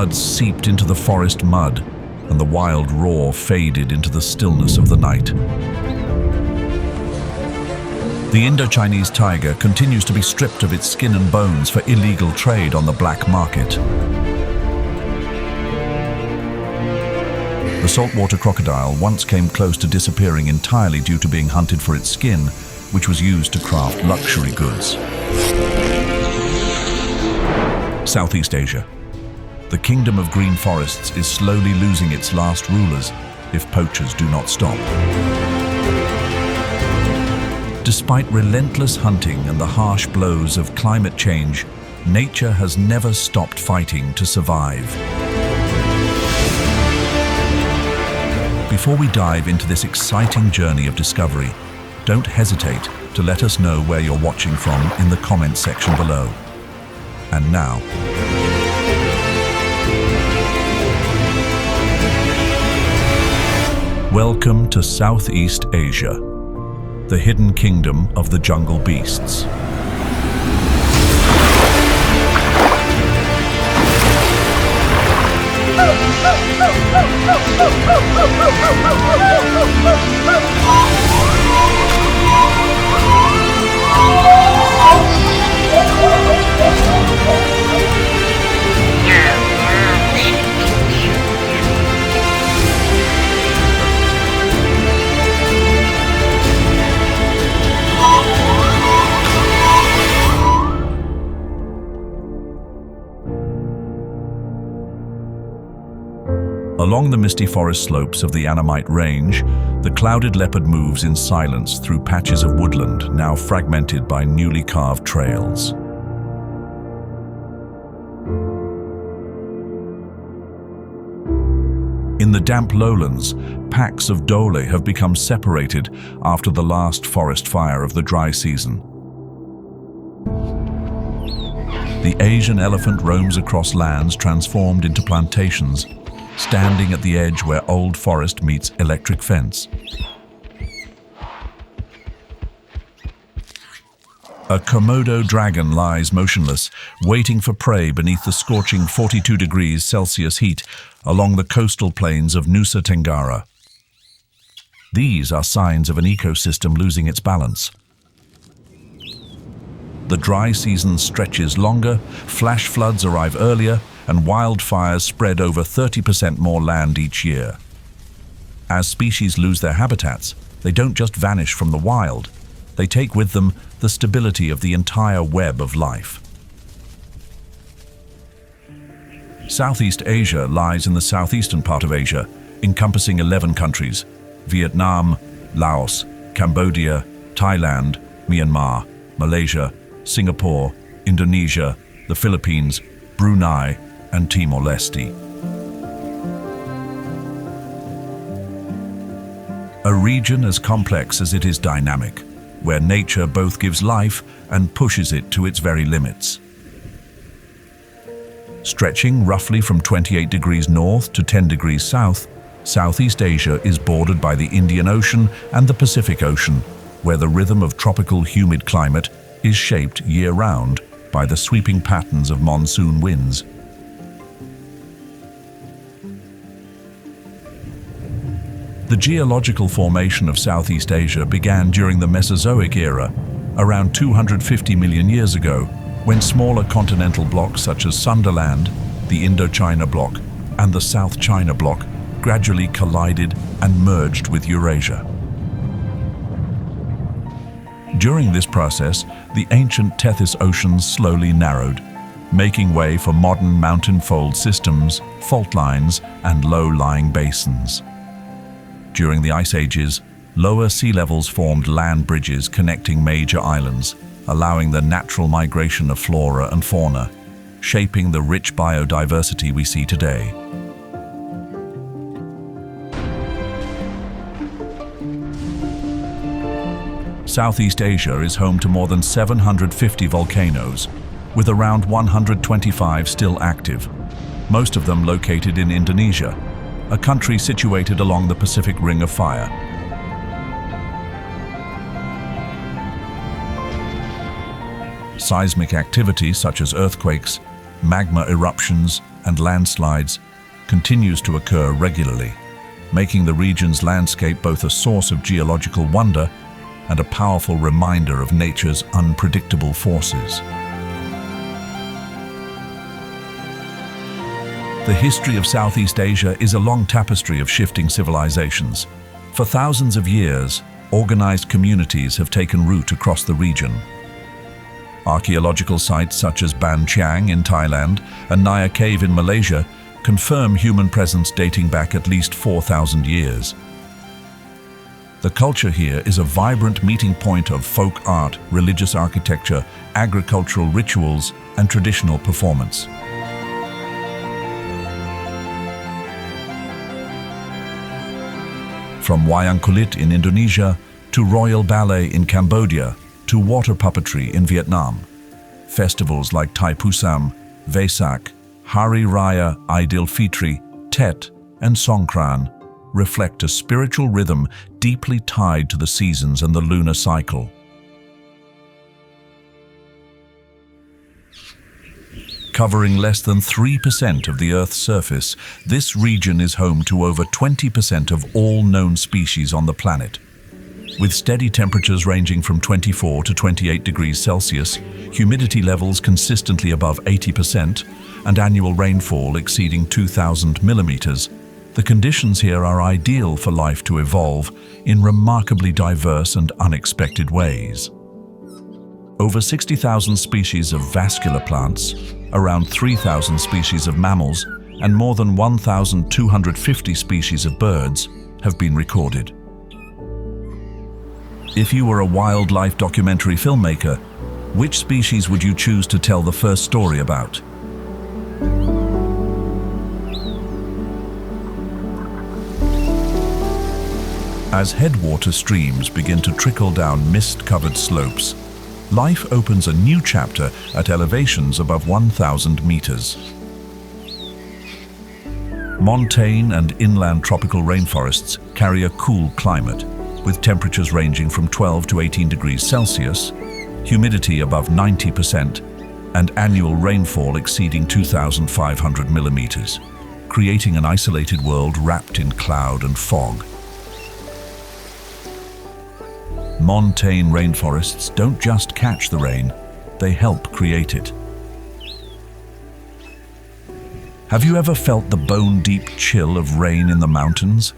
floods seeped into the forest mud, and the wild roar faded into the stillness of the night. The Indo-Chinese tiger continues to be stripped of its skin and bones for illegal trade on the black market. The saltwater crocodile once came close to disappearing entirely due to being hunted for its skin, which was used to craft luxury goods. Southeast Asia. The kingdom of green forests is slowly losing its last rulers if poachers do not stop. Despite relentless hunting and the harsh blows of climate change, nature has never stopped fighting to survive. Before we dive into this exciting journey of discovery, don't hesitate to let us know where you're watching from in the comments section below. And now, welcome to Southeast Asia, the hidden kingdom of the jungle beasts. Along the misty forest slopes of the Annamite Range, the clouded leopard moves in silence through patches of woodland now fragmented by newly carved trails. In the damp lowlands, packs of dhole have become separated after the last forest fire of the dry season. The Asian elephant roams across lands transformed into plantations, standing at the edge where old forest meets electric fence. A Komodo dragon lies motionless, waiting for prey beneath the scorching 42 degrees Celsius heat along the coastal plains of Nusa Tenggara. These are signs of an ecosystem losing its balance. The dry season stretches longer, flash floods arrive earlier, and wildfires spread over 30% more land each year. As species lose their habitats, they don't just vanish from the wild, they take with them the stability of the entire web of life. Southeast Asia lies in the southeastern part of Asia, encompassing 11 countries: Vietnam, Laos, Cambodia, Thailand, Myanmar, Malaysia, Singapore, Indonesia, the Philippines, Brunei, and Timor-Leste. A region as complex as it is dynamic, where nature both gives life and pushes it to its very limits. Stretching roughly from 28 degrees north to 10 degrees south, Southeast Asia is bordered by the Indian Ocean and the Pacific Ocean, where the rhythm of tropical humid climate is shaped year-round by the sweeping patterns of monsoon winds. The geological formation of Southeast Asia began during the Mesozoic era, around 250 million years ago, when smaller continental blocks such as Sunderland, the Indochina block, and the South China block gradually collided and merged with Eurasia. During this process, the ancient Tethys oceans slowly narrowed, making way for modern mountain fold systems, fault lines, and low-lying basins. During the Ice Ages, lower sea levels formed land bridges connecting major islands, allowing the natural migration of flora and fauna, shaping the rich biodiversity we see today. Southeast Asia is home to more than 750 volcanoes, with around 125 still active, most of them located in Indonesia, a country situated along the Pacific Ring of Fire. Seismic activity such as earthquakes, magma eruptions, and landslides continues to occur regularly, making the region's landscape both a source of geological wonder and a powerful reminder of nature's unpredictable forces. The history of Southeast Asia is a long tapestry of shifting civilizations. For thousands of years, organized communities have taken root across the region. Archaeological sites such as Ban Chiang in Thailand and Naya Cave in Malaysia confirm human presence dating back at least 4,000 years. The culture here is a vibrant meeting point of folk art, religious architecture, agricultural rituals, and traditional performance. From wayang kulit in Indonesia, to royal ballet in Cambodia, to water puppetry in Vietnam, festivals like Thai Pusam, Vesak, Hari Raya Aidilfitri, Tet, and Songkran reflect a spiritual rhythm deeply tied to the seasons and the lunar cycle. Covering less than 3% of the Earth's surface, this region is home to over 20% of all known species on the planet. With steady temperatures ranging from 24 to 28 degrees Celsius, humidity levels consistently above 80%, and annual rainfall exceeding 2,000 millimeters, the conditions here are ideal for life to evolve in remarkably diverse and unexpected ways. Over 60,000 species of vascular plants, around 3,000 species of mammals, and more than 1,250 species of birds have been recorded. If you were a wildlife documentary filmmaker, which species would you choose to tell the first story about? As headwater streams begin to trickle down mist-covered slopes, life opens a new chapter at elevations above 1,000 meters. Montane and inland tropical rainforests carry a cool climate, with temperatures ranging from 12 to 18 degrees Celsius, humidity above 90%, and annual rainfall exceeding 2,500 millimeters, creating an isolated world wrapped in cloud and fog. Montane rainforests don't just catch the rain, they help create it. Have you ever felt the bone-deep chill of rain in the mountains?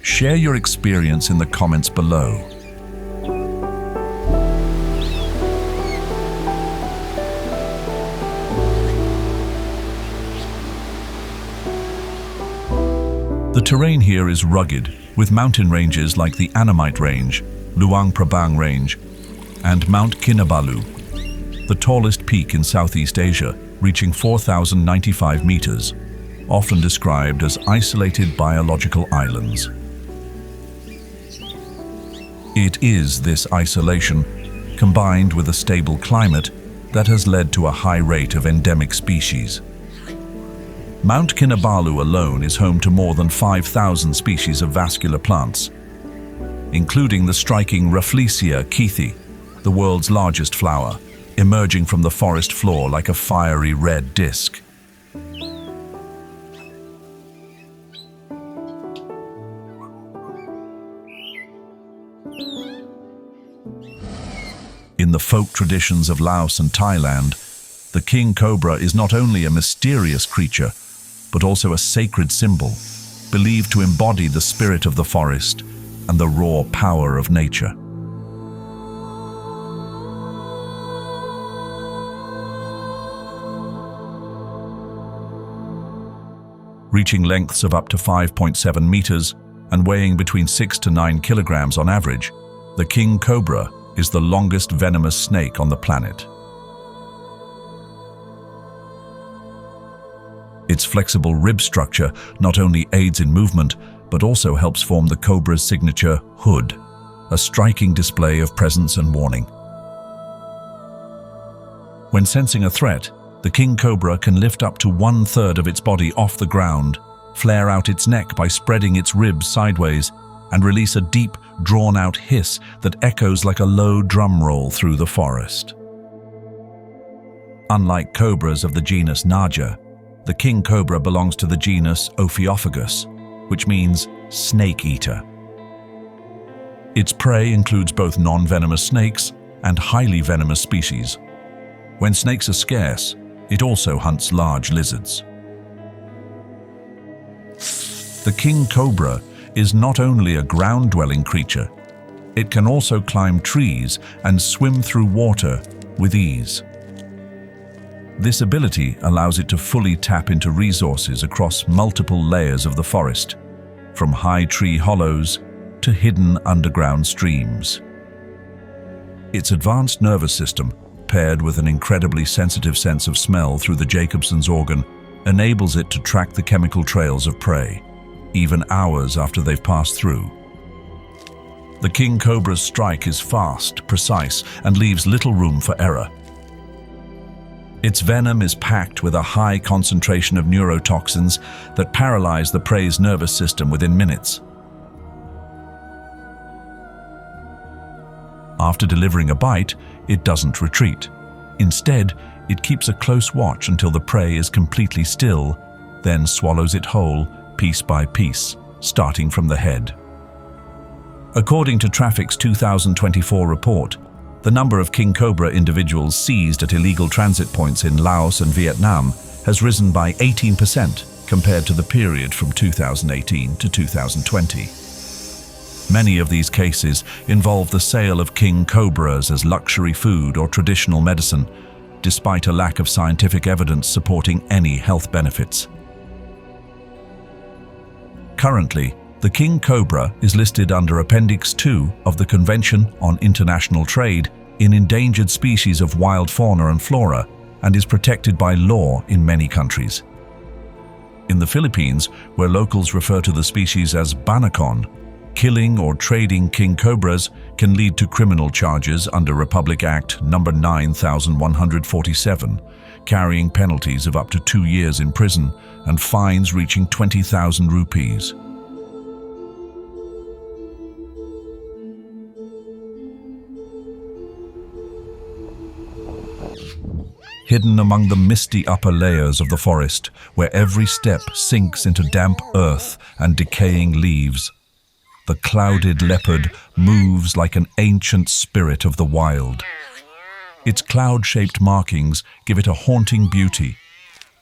Share your experience in the comments below. The terrain here is rugged, with mountain ranges like the Annamite Range, Luang Prabang Range, and Mount Kinabalu, the tallest peak in Southeast Asia, reaching 4,095 meters, often described as isolated biological islands. It is this isolation, combined with a stable climate, that has led to a high rate of endemic species. Mount Kinabalu alone is home to more than 5,000 species of vascular plants, including the striking Rafflesia keithii, the world's largest flower, emerging from the forest floor like a fiery red disc. In the folk traditions of Laos and Thailand, the king cobra is not only a mysterious creature, but also a sacred symbol, believed to embody the spirit of the forest and the raw power of nature. Reaching lengths of up to 5.7 meters and weighing between 6 to 9 kilograms on average, the king cobra is the longest venomous snake on the planet. Its flexible rib structure not only aids in movement, but also helps form the cobra's signature hood, a striking display of presence and warning. When sensing a threat, the king cobra can lift up to 1/3 of its body off the ground, flare out its neck by spreading its ribs sideways, and release a deep, drawn-out hiss that echoes like a low drum roll through the forest. Unlike cobras of the genus Naja, The king cobra belongs to the genus Ophiophagus, which means snake eater. Its prey includes both non-venomous snakes and highly venomous species. When snakes are scarce, it also hunts large lizards. The king cobra is not only a ground-dwelling creature, it can also climb trees and swim through water with ease. This ability allows it to fully tap into resources across multiple layers of the forest, from high tree hollows to hidden underground streams. Its advanced nervous system, paired with an incredibly sensitive sense of smell through the Jacobson's organ, enables it to track the chemical trails of prey, even hours after they've passed through. The king cobra's strike is fast, precise, and leaves little room for error. Its venom is packed with a high concentration of neurotoxins that paralyze the prey's nervous system within minutes. After delivering a bite, it doesn't retreat. Instead, it keeps a close watch until the prey is completely still, then swallows it whole, piece by piece, starting from the head. According to Traffic's 2024 report, the number of king cobra individuals seized at illegal transit points in Laos and Vietnam has risen by 18% compared to the period from 2018 to 2020. Many of these cases involve the sale of king cobras as luxury food or traditional medicine, despite a lack of scientific evidence supporting any health benefits. Currently, the king cobra is listed under Appendix 2 of the Convention on International Trade in endangered species of wild fauna and flora and is protected by law in many countries. In the Philippines, where locals refer to the species as banacon, killing or trading king cobras can lead to criminal charges under Republic Act No. 9147, carrying penalties of up to 2 years in prison and fines reaching 20,000 rupees. Hidden among the misty upper layers of the forest, where every step sinks into damp earth and decaying leaves, the clouded leopard moves like an ancient spirit of the wild. Its cloud-shaped markings give it a haunting beauty,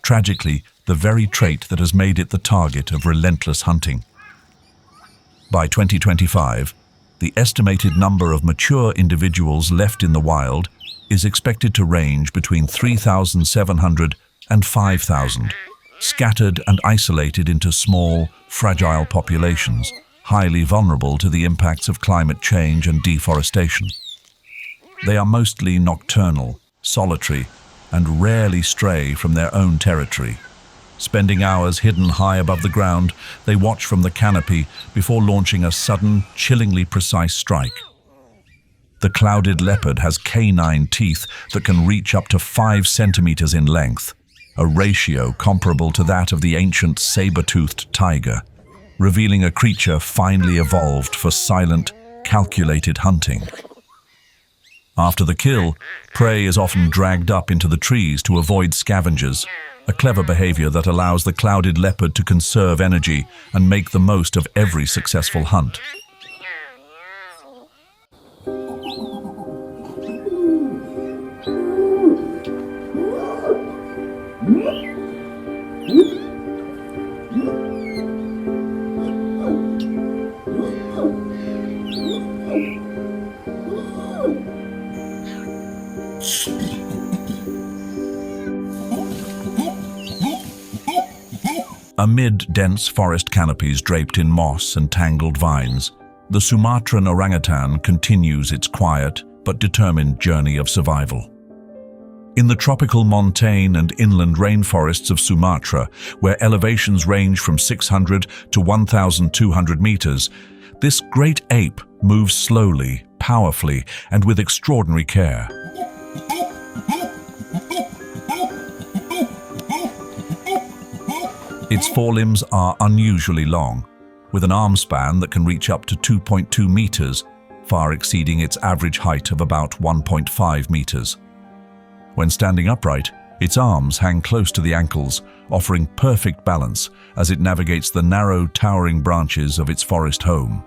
tragically the very trait that has made it the target of relentless hunting. By 2025, the estimated number of mature individuals left in the wild is expected to range between 3,700 and 5,000, scattered and isolated into small, fragile populations, highly vulnerable to the impacts of climate change and deforestation. They are mostly nocturnal, solitary, and rarely stray from their own territory. Spending hours hidden high above the ground, they watch from the canopy before launching a sudden, chillingly precise strike. The clouded leopard has canine teeth that can reach up to 5 centimeters in length, a ratio comparable to that of the ancient saber-toothed tiger, revealing a creature finely evolved for silent, calculated hunting. After the kill, prey is often dragged up into the trees to avoid scavengers, a clever behavior that allows the clouded leopard to conserve energy and make the most of every successful hunt. Amid dense forest canopies draped in moss and tangled vines, the Sumatran orangutan continues its quiet but determined journey of survival. In the tropical montane and inland rainforests of Sumatra, where elevations range from 600 to 1,200 meters, this great ape moves slowly, powerfully, and with extraordinary care. Its forelimbs are unusually long, with an arm span that can reach up to 2.2 meters, far exceeding its average height of about 1.5 meters. When standing upright, Its arms hang close to the ankles, offering perfect balance as it navigates the narrow, towering branches of its forest home.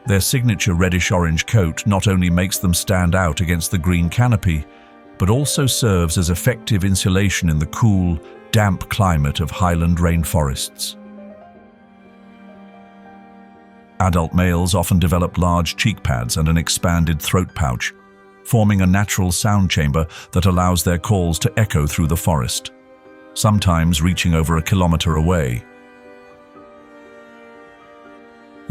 Their signature reddish-orange coat not only makes them stand out against the green canopy, but also serves as effective insulation in the cool, damp climate of highland rainforests. Adult males often develop large cheek pads and an expanded throat pouch, forming a natural sound chamber that allows their calls to echo through the forest, sometimes reaching over a kilometer away.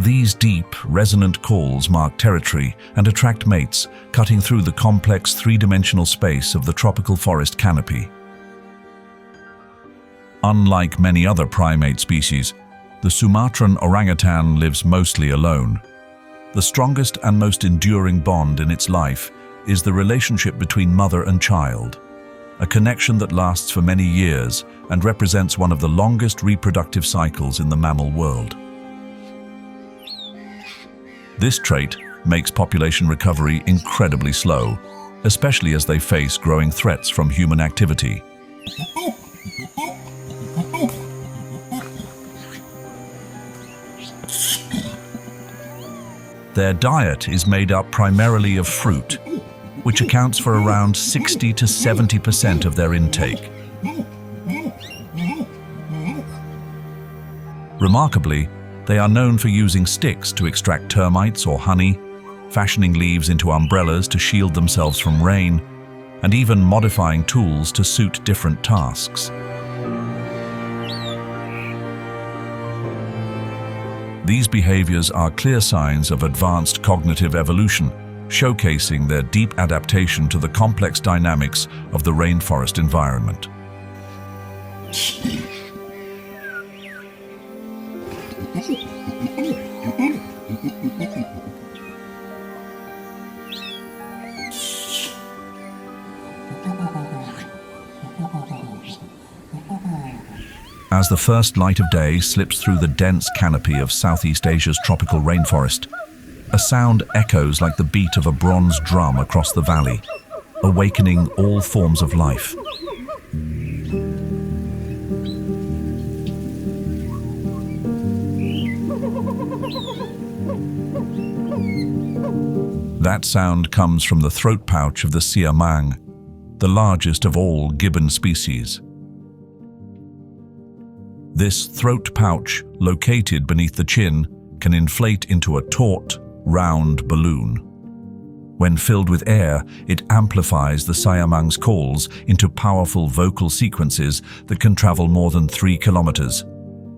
These deep, resonant calls mark territory and attract mates, cutting through the complex three-dimensional space of the tropical forest canopy. Unlike many other primate species, the Sumatran orangutan lives mostly alone. The strongest and most enduring bond in its life is the relationship between mother and child, a connection that lasts for many years and represents one of the longest reproductive cycles in the mammal world. This trait makes population recovery incredibly slow, especially as they face growing threats from human activity. Their diet is made up primarily of fruit, which accounts for around 60 to 70% of their intake. Remarkably, they are known for using sticks to extract termites or honey, fashioning leaves into umbrellas to shield themselves from rain, and even modifying tools to suit different tasks. These behaviors are clear signs of advanced cognitive evolution, showcasing their deep adaptation to the complex dynamics of the rainforest environment. As the first light of day slips through the dense canopy of Southeast Asia's tropical rainforest, a sound echoes like the beat of a bronze drum across the valley, awakening all forms of life. That sound comes from the throat pouch of the siamang, the largest of all gibbon species. This throat pouch, located beneath the chin, can inflate into a taut, round balloon. When filled with air, it amplifies the siamang's calls into powerful vocal sequences that can travel more than 3 kilometers,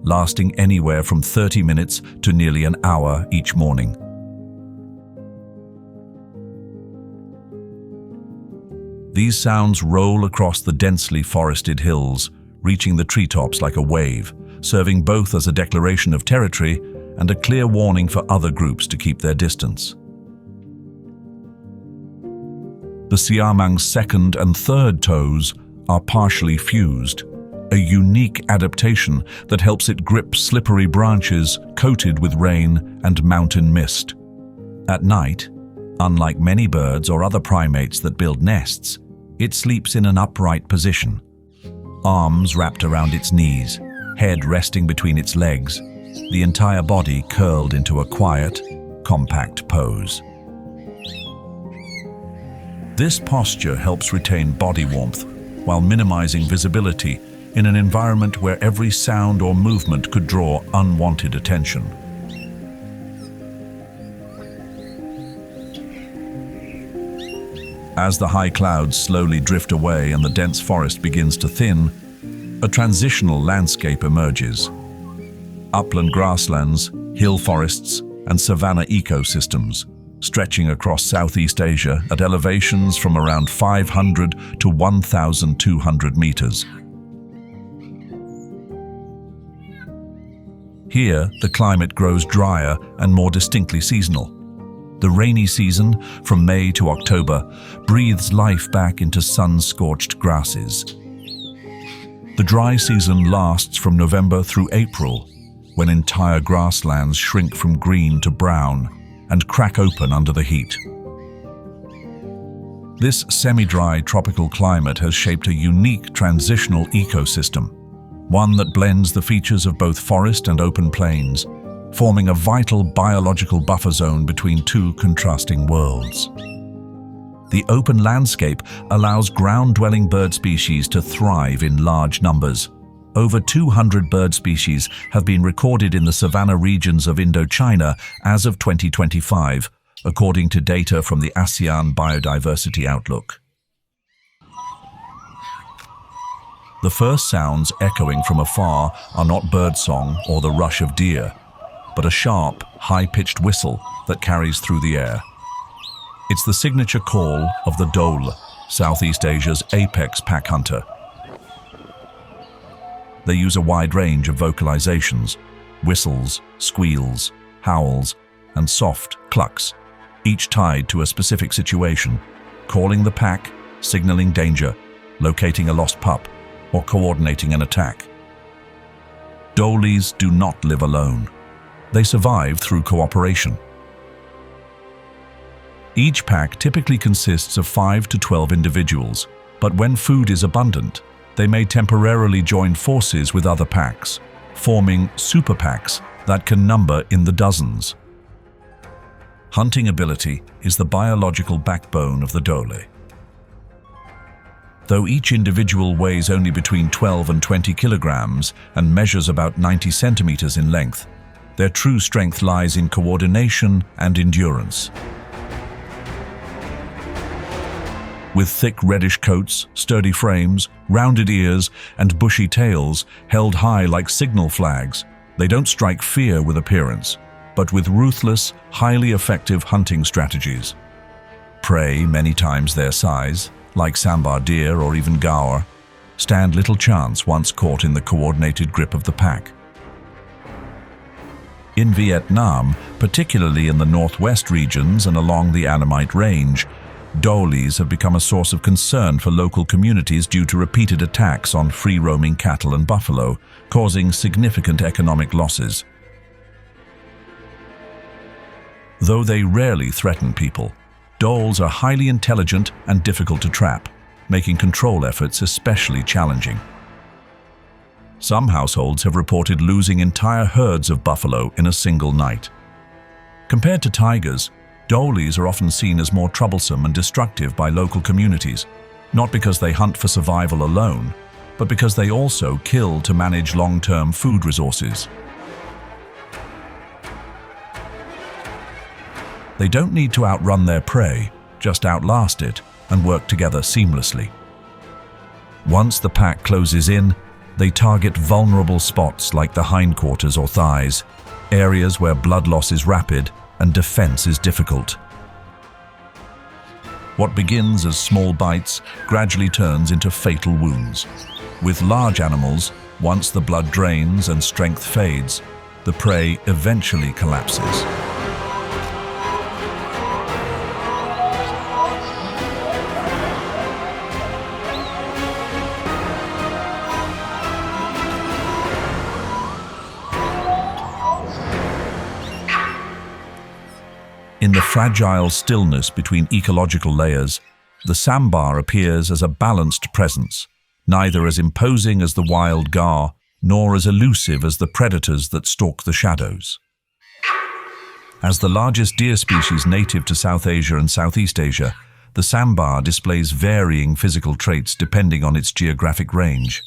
lasting anywhere from 30 minutes to nearly an hour each morning. These sounds roll across the densely forested hills, reaching the treetops like a wave, serving both as a declaration of territory and a clear warning for other groups to keep their distance. The siamang's second and third toes are partially fused, a unique adaptation that helps it grip slippery branches coated with rain and mountain mist. At night, unlike many birds or other primates that build nests, it sleeps in an upright position, arms wrapped around its knees, head resting between its legs, the entire body curled into a quiet, compact pose. This posture helps retain body warmth while minimizing visibility in an environment where every sound or movement could draw unwanted attention. As the high clouds slowly drift away and the dense forest begins to thin, a transitional landscape emerges. Upland grasslands, hill forests, and savanna ecosystems, stretching across Southeast Asia at elevations from around 500 to 1,200 meters. Here, the climate grows drier and more distinctly seasonal. The rainy season, from May to October, breathes life back into sun-scorched grasses. The dry season lasts from November through April, when entire grasslands shrink from green to brown and crack open under the heat. This semi-dry tropical climate has shaped a unique transitional ecosystem, one that blends the features of both forest and open plains, forming a vital biological buffer zone between two contrasting worlds. The open landscape allows ground-dwelling bird species to thrive in large numbers. Over 200 bird species have been recorded in the savanna regions of Indochina as of 2025, according to data from the ASEAN Biodiversity Outlook. The first sounds echoing from afar are not birdsong or the rush of deer, but a sharp, high-pitched whistle that carries through the air. It's the signature call of the dhole, Southeast Asia's apex pack hunter. They use a wide range of vocalizations: whistles, squeals, howls, and soft clucks, each tied to a specific situation, calling the pack, signaling danger, locating a lost pup, or coordinating an attack. Dholes do not live alone. They survive through cooperation. Each pack typically consists of 5 to 12 individuals, but when food is abundant, they may temporarily join forces with other packs, forming super packs that can number in the dozens. Hunting ability is the biological backbone of the dhole. Though each individual weighs only between 12 and 20 kilograms and measures about 90 centimeters in length, their true strength lies in coordination and endurance. With thick reddish coats, sturdy frames, rounded ears, and bushy tails held high like signal flags, they don't strike fear with appearance, but with ruthless, highly effective hunting strategies. Prey, many times their size, like sambar deer or even gaur, stand little chance once caught in the coordinated grip of the pack. In Vietnam, particularly in the northwest regions and along the Annamite Range, dholes have become a source of concern for local communities due to repeated attacks on free-roaming cattle and buffalo, causing significant economic losses. Though they rarely threaten people, dholes are highly intelligent and difficult to trap, making control efforts especially challenging. Some households have reported losing entire herds of buffalo in a single night. Compared to tigers, dholes are often seen as more troublesome and destructive by local communities, not because they hunt for survival alone, but because they also kill to manage long-term food resources. They don't need to outrun their prey, just outlast it and work together seamlessly. Once the pack closes in, they target vulnerable spots like the hindquarters or thighs, areas where blood loss is rapid and defense is difficult. What begins as small bites gradually turns into fatal wounds. With large animals, once the blood drains and strength fades, the prey eventually collapses. In the fragile stillness between ecological layers, the sambar appears as a balanced presence, neither as imposing as the wild gaur, nor as elusive as the predators that stalk the shadows. As the largest deer species native to South Asia and Southeast Asia, the sambar displays varying physical traits depending on its geographic range.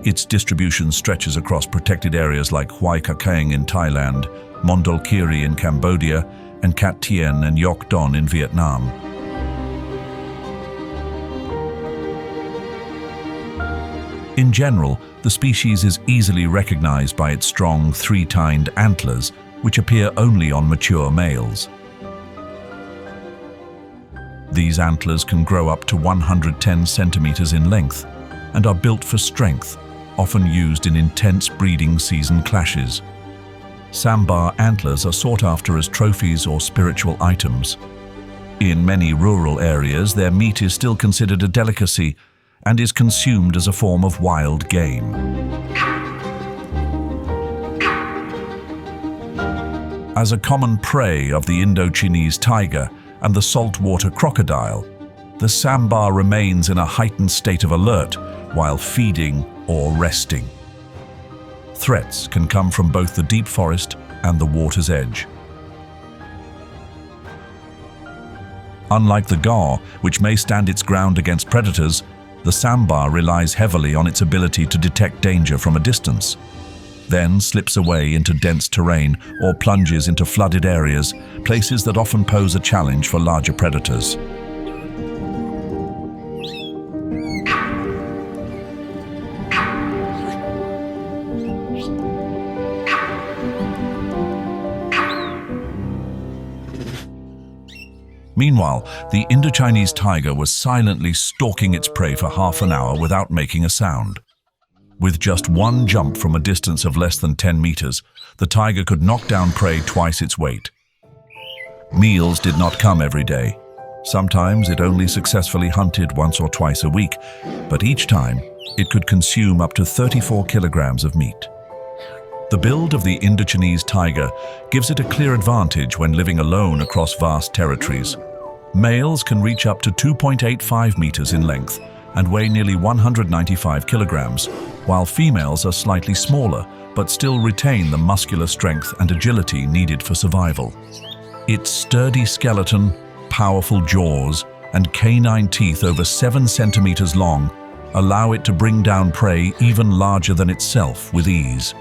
Its distribution stretches across protected areas like Hoi Kakeng in Thailand, Mondulkiri in Cambodia, and Cat Tien and Yok Don in Vietnam. In general, the species is easily recognized by its strong three-tined antlers, which appear only on mature males. These antlers can grow up to 110 centimeters in length and are built for strength, often used in intense breeding season clashes. Sambar antlers are sought after as trophies or spiritual items. In many rural areas, their meat is still considered a delicacy and is consumed as a form of wild game. As a common prey of the Indo-Chinese tiger and the saltwater crocodile, the sambar remains in a heightened state of alert while feeding or resting. Threats can come from both the deep forest and the water's edge. Unlike the gaur, which may stand its ground against predators, the sambar relies heavily on its ability to detect danger from a distance, then slips away into dense terrain or plunges into flooded areas, places that often pose a challenge for larger predators. Meanwhile, the Indo-Chinese tiger was silently stalking its prey for half an hour without making a sound. With just one jump from a distance of less than 10 meters, the tiger could knock down prey twice its weight. Meals did not come every day. Sometimes it only successfully hunted once or twice a week, but each time it could consume up to 34 kilograms of meat. The build of the Indo-Chinese tiger gives it a clear advantage when living alone across vast territories. Males can reach up to 2.85 meters in length and weigh nearly 195 kilograms, while females are slightly smaller but still retain the muscular strength and agility needed for survival. Its sturdy skeleton, powerful jaws, and canine teeth over 7 centimeters long allow it to bring down prey even larger than itself with ease.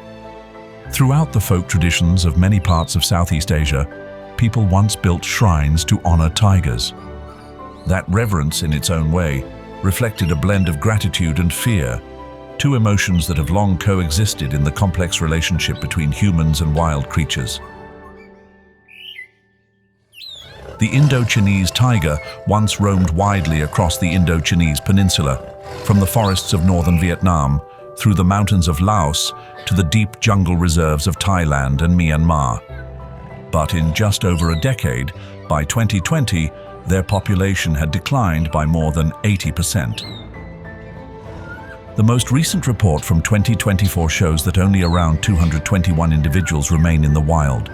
Throughout the folk traditions of many parts of Southeast Asia, people once built shrines to honor tigers. That reverence, in its own way, reflected a blend of gratitude and fear, two emotions that have long coexisted in the complex relationship between humans and wild creatures. The Indo-Chinese tiger once roamed widely across the Indo-Chinese peninsula, from the forests of northern Vietnam, through the mountains of Laos, to the deep jungle reserves of Thailand and Myanmar. But in just over a decade, by 2020, their population had declined by more than 80%. The most recent report from 2024 shows that only around 221 individuals remain in the wild,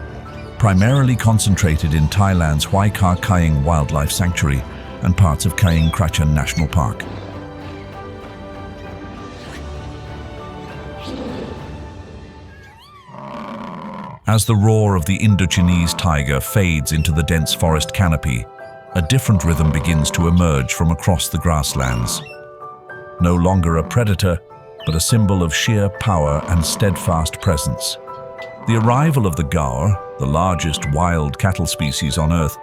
primarily concentrated in Thailand's Hoi Kar Kaing Wildlife Sanctuary and parts of Kaeng Krachan National Park. As the roar of the Indo-Chinese tiger fades into the dense forest canopy, a different rhythm begins to emerge from across the grasslands. No longer a predator, but a symbol of sheer power and steadfast presence. The arrival of the gaur, the largest wild cattle species on Earth,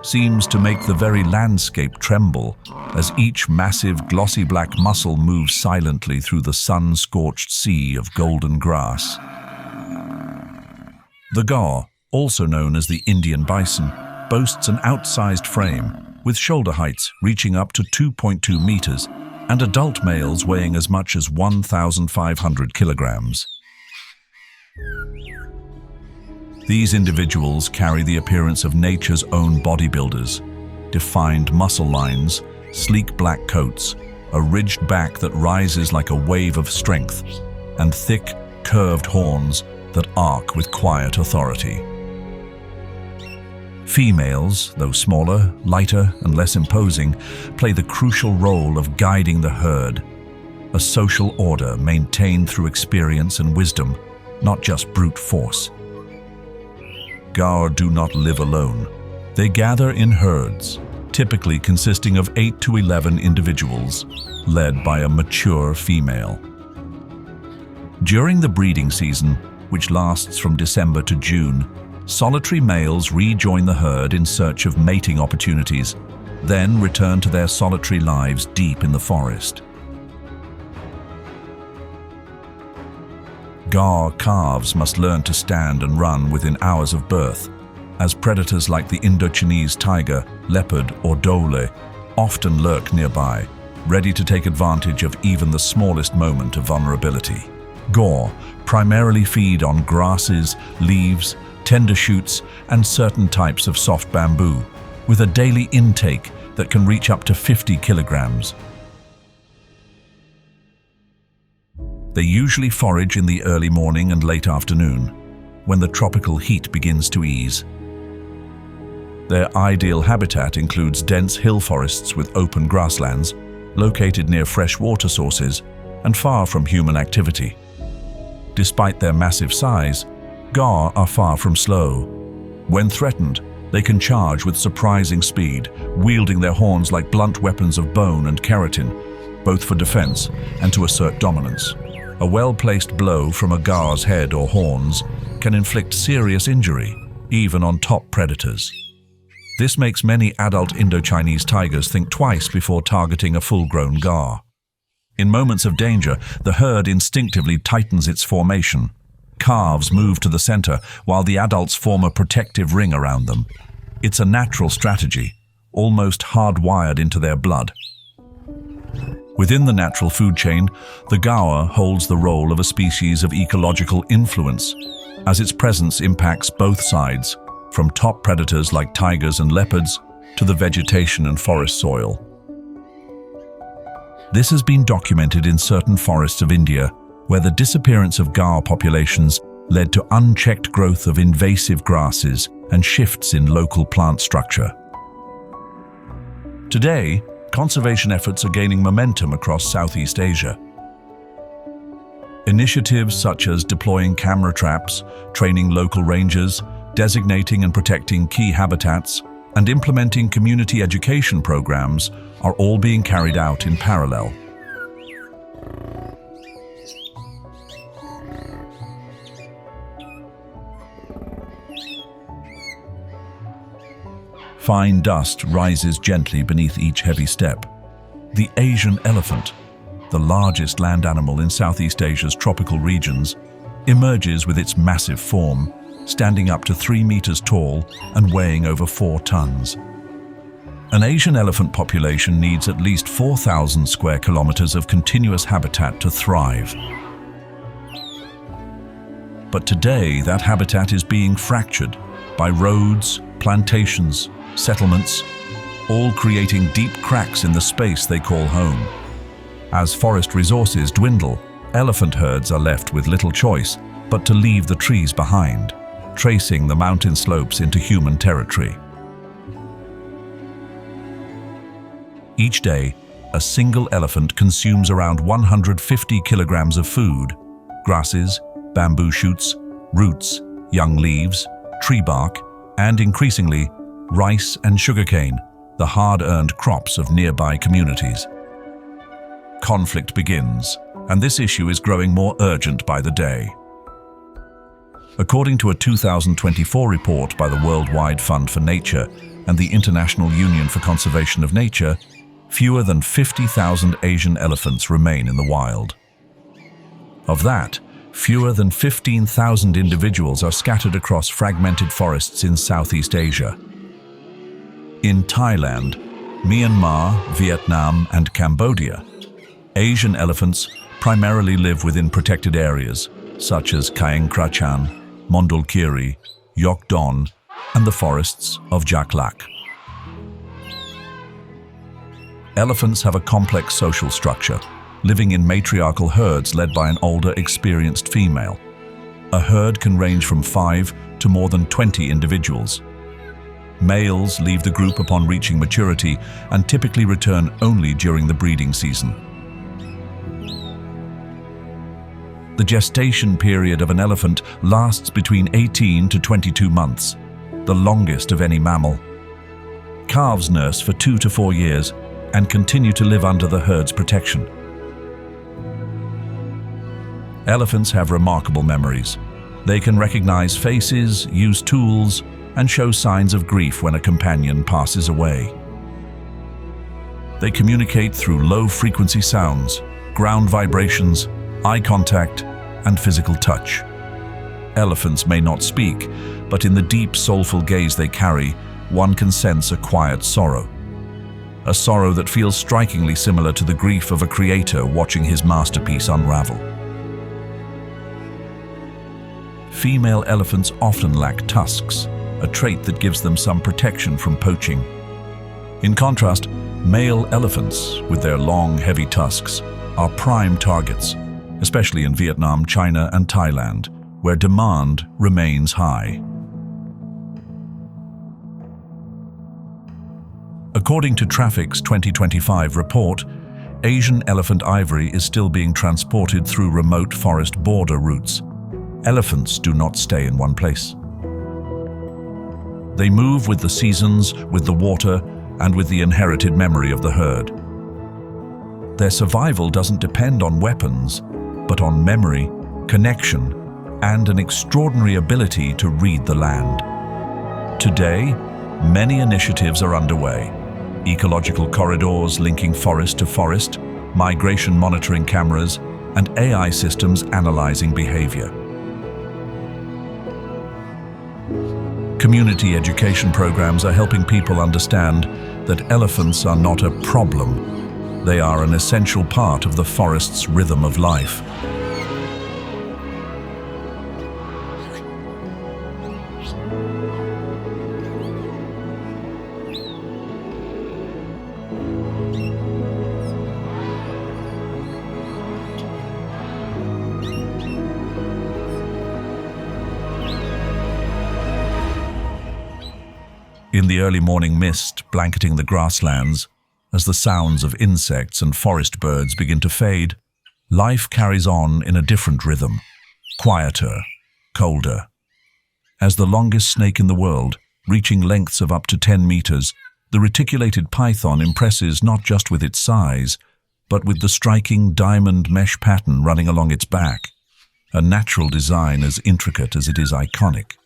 seems to make the very landscape tremble as each massive glossy black mussel moves silently through the sun-scorched sea of golden grass. The gaur, also known as the Indian bison, boasts an outsized frame, with shoulder heights reaching up to 2.2 meters and adult males weighing as much as 1,500 kilograms. These individuals carry the appearance of nature's own bodybuilders: defined muscle lines, sleek black coats, a ridged back that rises like a wave of strength, and thick, curved horns that arc with quiet authority. Females, though smaller, lighter, and less imposing, play the crucial role of guiding the herd, a social order maintained through experience and wisdom, not just brute force. Gaur do not live alone. They gather in herds, typically consisting of 8 to 11 individuals, led by a mature female. During the breeding season, which lasts from December to June, solitary males rejoin the herd in search of mating opportunities, then return to their solitary lives deep in the forest. Gaur calves must learn to stand and run within hours of birth, as predators like the Indo-Chinese tiger, leopard, or dhole often lurk nearby, ready to take advantage of even the smallest moment of vulnerability. Gaur primarily feed on grasses, leaves, tender shoots, and certain types of soft bamboo, with a daily intake that can reach up to 50 kilograms. They usually forage in the early morning and late afternoon, when the tropical heat begins to ease. Their ideal habitat includes dense hill forests with open grasslands, located near fresh water sources and far from human activity. Despite their massive size, gar are far from slow. When threatened, they can charge with surprising speed, wielding their horns like blunt weapons of bone and keratin, both for defense and to assert dominance. A well-placed blow from a gar's head or horns can inflict serious injury, even on top predators. This makes many adult Indo-Chinese tigers think twice before targeting a full-grown gar. In moments of danger, the herd instinctively tightens its formation. Calves move to the center while the adults form a protective ring around them. It's a natural strategy, almost hardwired into their blood. Within the natural food chain, the gaur holds the role of a species of ecological influence, as its presence impacts both sides, from top predators like tigers and leopards to the vegetation and forest soil. This has been documented in certain forests of India, where the disappearance of gaur populations led to unchecked growth of invasive grasses and shifts in local plant structure. Today, conservation efforts are gaining momentum across Southeast Asia. Initiatives such as deploying camera traps, training local rangers, designating and protecting key habitats, and implementing community education programs are all being carried out in parallel. Fine dust rises gently beneath each heavy step. The Asian elephant, the largest land animal in Southeast Asia's tropical regions, emerges with its massive form, standing up to 3 meters tall and weighing over 4 tons. An Asian elephant population needs at least 4,000 square kilometers of continuous habitat to thrive. But today, that habitat is being fractured by roads, plantations, settlements, all creating deep cracks in the space they call home. As forest resources dwindle, elephant herds are left with little choice but to leave the trees behind, tracing the mountain slopes into human territory. Each day, a single elephant consumes around 150 kilograms of food: grasses, bamboo shoots, roots, young leaves, tree bark, and increasingly, rice and sugarcane, the hard-earned crops of nearby communities. Conflict begins, and this issue is growing more urgent by the day. According to a 2024 report by the Worldwide Fund for Nature and the International Union for Conservation of Nature, fewer than 50,000 Asian elephants remain in the wild. Of that, fewer than 15,000 individuals are scattered across fragmented forests in Southeast Asia. In Thailand, Myanmar, Vietnam, and Cambodia, Asian elephants primarily live within protected areas such as Kaeng Krachan, Mondulkiri, Yok Don, and the forests of Jaklak. Elephants have a complex social structure, living in matriarchal herds led by an older, experienced female. A herd can range from 5 to more than 20 individuals. Males leave the group upon reaching maturity and typically return only during the breeding season. The gestation period of an elephant lasts between 18 to 22 months, the longest of any mammal. Calves nurse for 2 to 4 years and continue to live under the herd's protection. Elephants have remarkable memories. They can recognize faces, use tools, and show signs of grief when a companion passes away. They communicate through low-frequency sounds, ground vibrations, eye contact, and physical touch. Elephants may not speak, but in the deep, soulful gaze they carry, one can sense a quiet sorrow. A sorrow that feels strikingly similar to the grief of a creator watching his masterpiece unravel. Female elephants often lack tusks, a trait that gives them some protection from poaching. In contrast, male elephants, with their long, heavy tusks, are prime targets, especially in Vietnam, China, and Thailand, where demand remains high. According to Traffic's 2025 report, Asian elephant ivory is still being transported through remote forest border routes. Elephants do not stay in one place. They move with the seasons, with the water, and with the inherited memory of the herd. Their survival doesn't depend on weapons, but on memory, connection, and an extraordinary ability to read the land. Today, many initiatives are underway. Ecological corridors linking forest to forest, migration monitoring cameras, and AI systems analyzing behavior. Community education programs are helping people understand that elephants are not a problem. They are an essential part of the forest's rhythm of life. In the early morning mist blanketing the grasslands, as the sounds of insects and forest birds begin to fade, life carries on in a different rhythm, quieter, colder. As the longest snake in the world, reaching lengths of up to 10 meters, the reticulated python impresses not just with its size, but with the striking diamond mesh pattern running along its back, a natural design as intricate as it is iconic.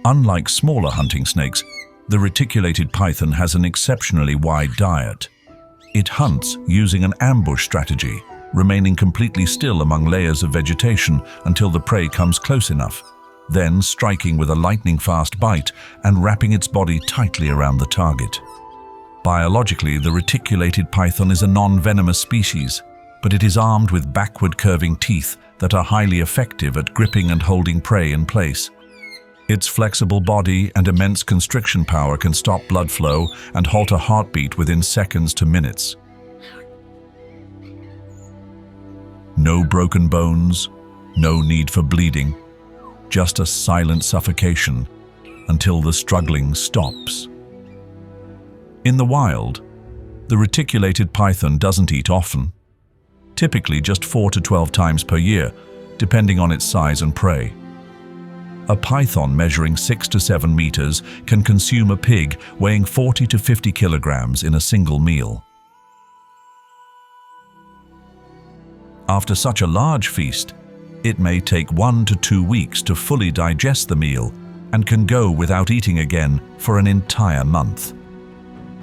Unlike smaller hunting snakes, the reticulated python has an exceptionally wide diet. It hunts using an ambush strategy, remaining completely still among layers of vegetation until the prey comes close enough, then striking with a lightning-fast bite and wrapping its body tightly around the target. Biologically, the reticulated python is a non-venomous species, but it is armed with backward-curving teeth that are highly effective at gripping and holding prey in place. Its flexible body and immense constriction power can stop blood flow and halt a heartbeat within seconds to minutes. No broken bones, no need for bleeding, just a silent suffocation until the struggling stops. In the wild, the reticulated python doesn't eat often, typically just 4 to 12 times per year, depending on its size and prey. A python measuring 6 to 7 meters can consume a pig weighing 40 to 50 kilograms in a single meal. After such a large feast, it may take 1 to 2 weeks to fully digest the meal and can go without eating again for an entire month.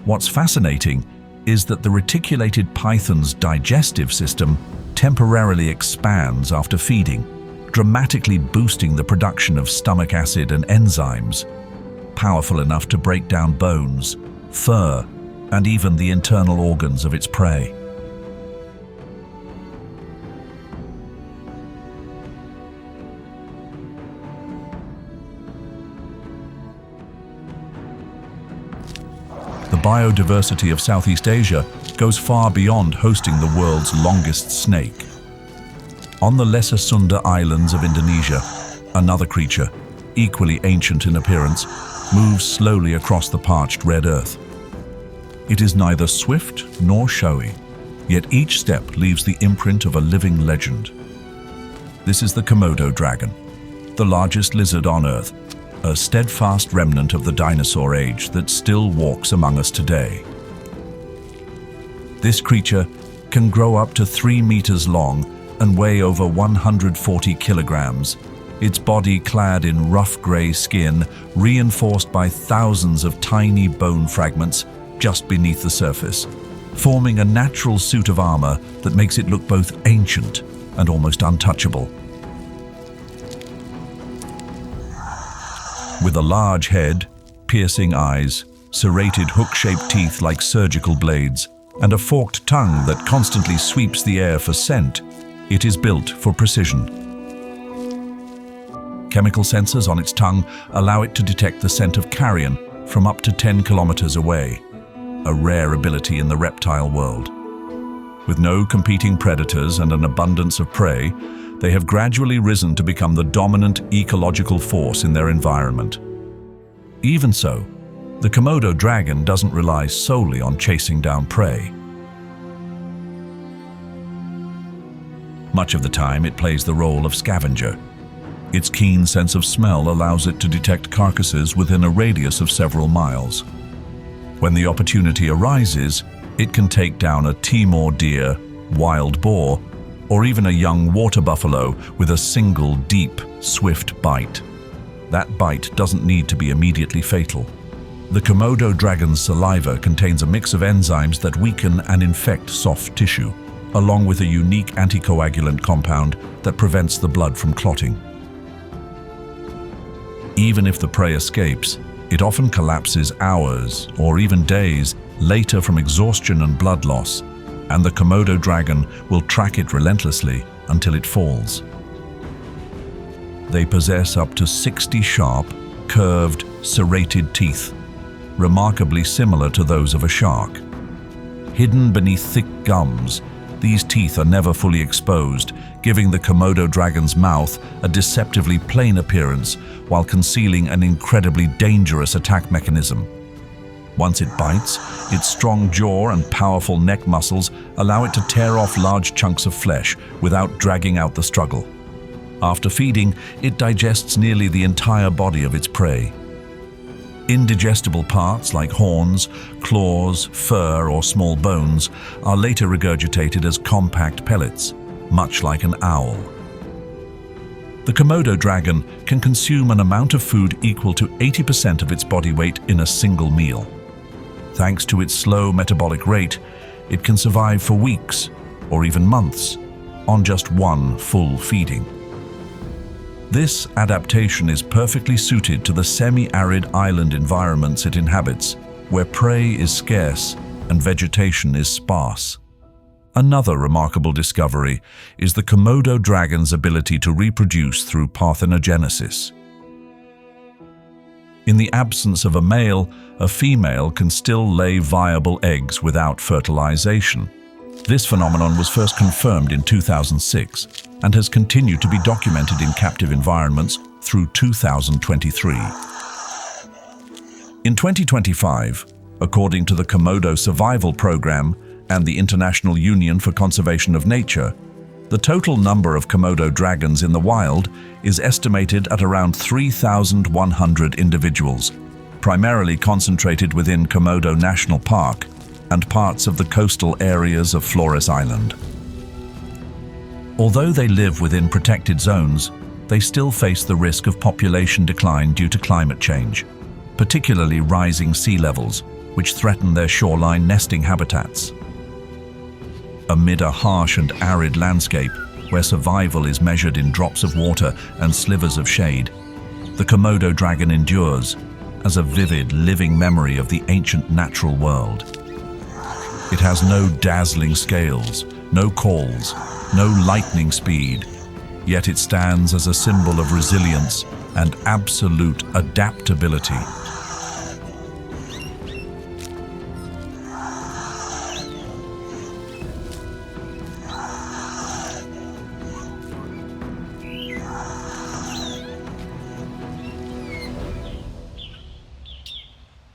What's fascinating is that the reticulated python's digestive system temporarily expands after feeding, dramatically boosting the production of stomach acid and enzymes, powerful enough to break down bones, fur, and even the internal organs of its prey. The biodiversity of Southeast Asia goes far beyond hosting the world's longest snake. On the Lesser Sunda Islands of Indonesia, another creature, equally ancient in appearance, moves slowly across the parched red earth. It is neither swift nor showy, yet each step leaves the imprint of a living legend. This is the Komodo dragon, the largest lizard on Earth, a steadfast remnant of the dinosaur age that still walks among us today. This creature can grow up to 3 meters long and weigh over 140 kilograms, its body clad in rough gray skin, reinforced by thousands of tiny bone fragments just beneath the surface, forming a natural suit of armor that makes it look both ancient and almost untouchable. With a large head, piercing eyes, serrated hook-shaped teeth like surgical blades, and a forked tongue that constantly sweeps the air for scent, it is built for precision. Chemical sensors on its tongue allow it to detect the scent of carrion from up to 10 kilometers away, a rare ability in the reptile world. With no competing predators and an abundance of prey, they have gradually risen to become the dominant ecological force in their environment. Even so, the Komodo dragon doesn't rely solely on chasing down prey. Much of the time, it plays the role of scavenger. Its keen sense of smell allows it to detect carcasses within a radius of several miles. When the opportunity arises, it can take down a Timor deer, wild boar, or even a young water buffalo with a single deep, swift bite. That bite doesn't need to be immediately fatal. The Komodo dragon's saliva contains a mix of enzymes that weaken and infect soft tissue, along with a unique anticoagulant compound that prevents the blood from clotting. Even if the prey escapes, it often collapses hours or even days later from exhaustion and blood loss, and the Komodo dragon will track it relentlessly until it falls. They possess up to 60 sharp, curved, serrated teeth, remarkably similar to those of a shark. Hidden beneath thick gums, these teeth are never fully exposed, giving the Komodo dragon's mouth a deceptively plain appearance while concealing an incredibly dangerous attack mechanism. Once it bites, its strong jaw and powerful neck muscles allow it to tear off large chunks of flesh without dragging out the struggle. After feeding, it digests nearly the entire body of its prey. Indigestible parts like horns, claws, fur, or small bones are later regurgitated as compact pellets, much like an owl. The Komodo dragon can consume an amount of food equal to 80% of its body weight in a single meal. Thanks to its slow metabolic rate, it can survive for weeks or even months on just one full feeding. This adaptation is perfectly suited to the semi-arid island environments it inhabits, where prey is scarce and vegetation is sparse. Another remarkable discovery is the Komodo dragon's ability to reproduce through parthenogenesis. In the absence of a male, a female can still lay viable eggs without fertilization. This phenomenon was first confirmed in 2006 and has continued to be documented in captive environments through 2023. In 2025, according to the Komodo Survival Program and the International Union for Conservation of Nature, the total number of Komodo dragons in the wild is estimated at around 3,100 individuals, primarily concentrated within Komodo National Park and parts of the coastal areas of Flores Island. Although they live within protected zones, they still face the risk of population decline due to climate change, particularly rising sea levels, which threaten their shoreline nesting habitats. Amid a harsh and arid landscape, where survival is measured in drops of water and slivers of shade, the Komodo dragon endures as a vivid, living memory of the ancient natural world. It has no dazzling scales, no calls, no lightning speed, yet it stands as a symbol of resilience and absolute adaptability.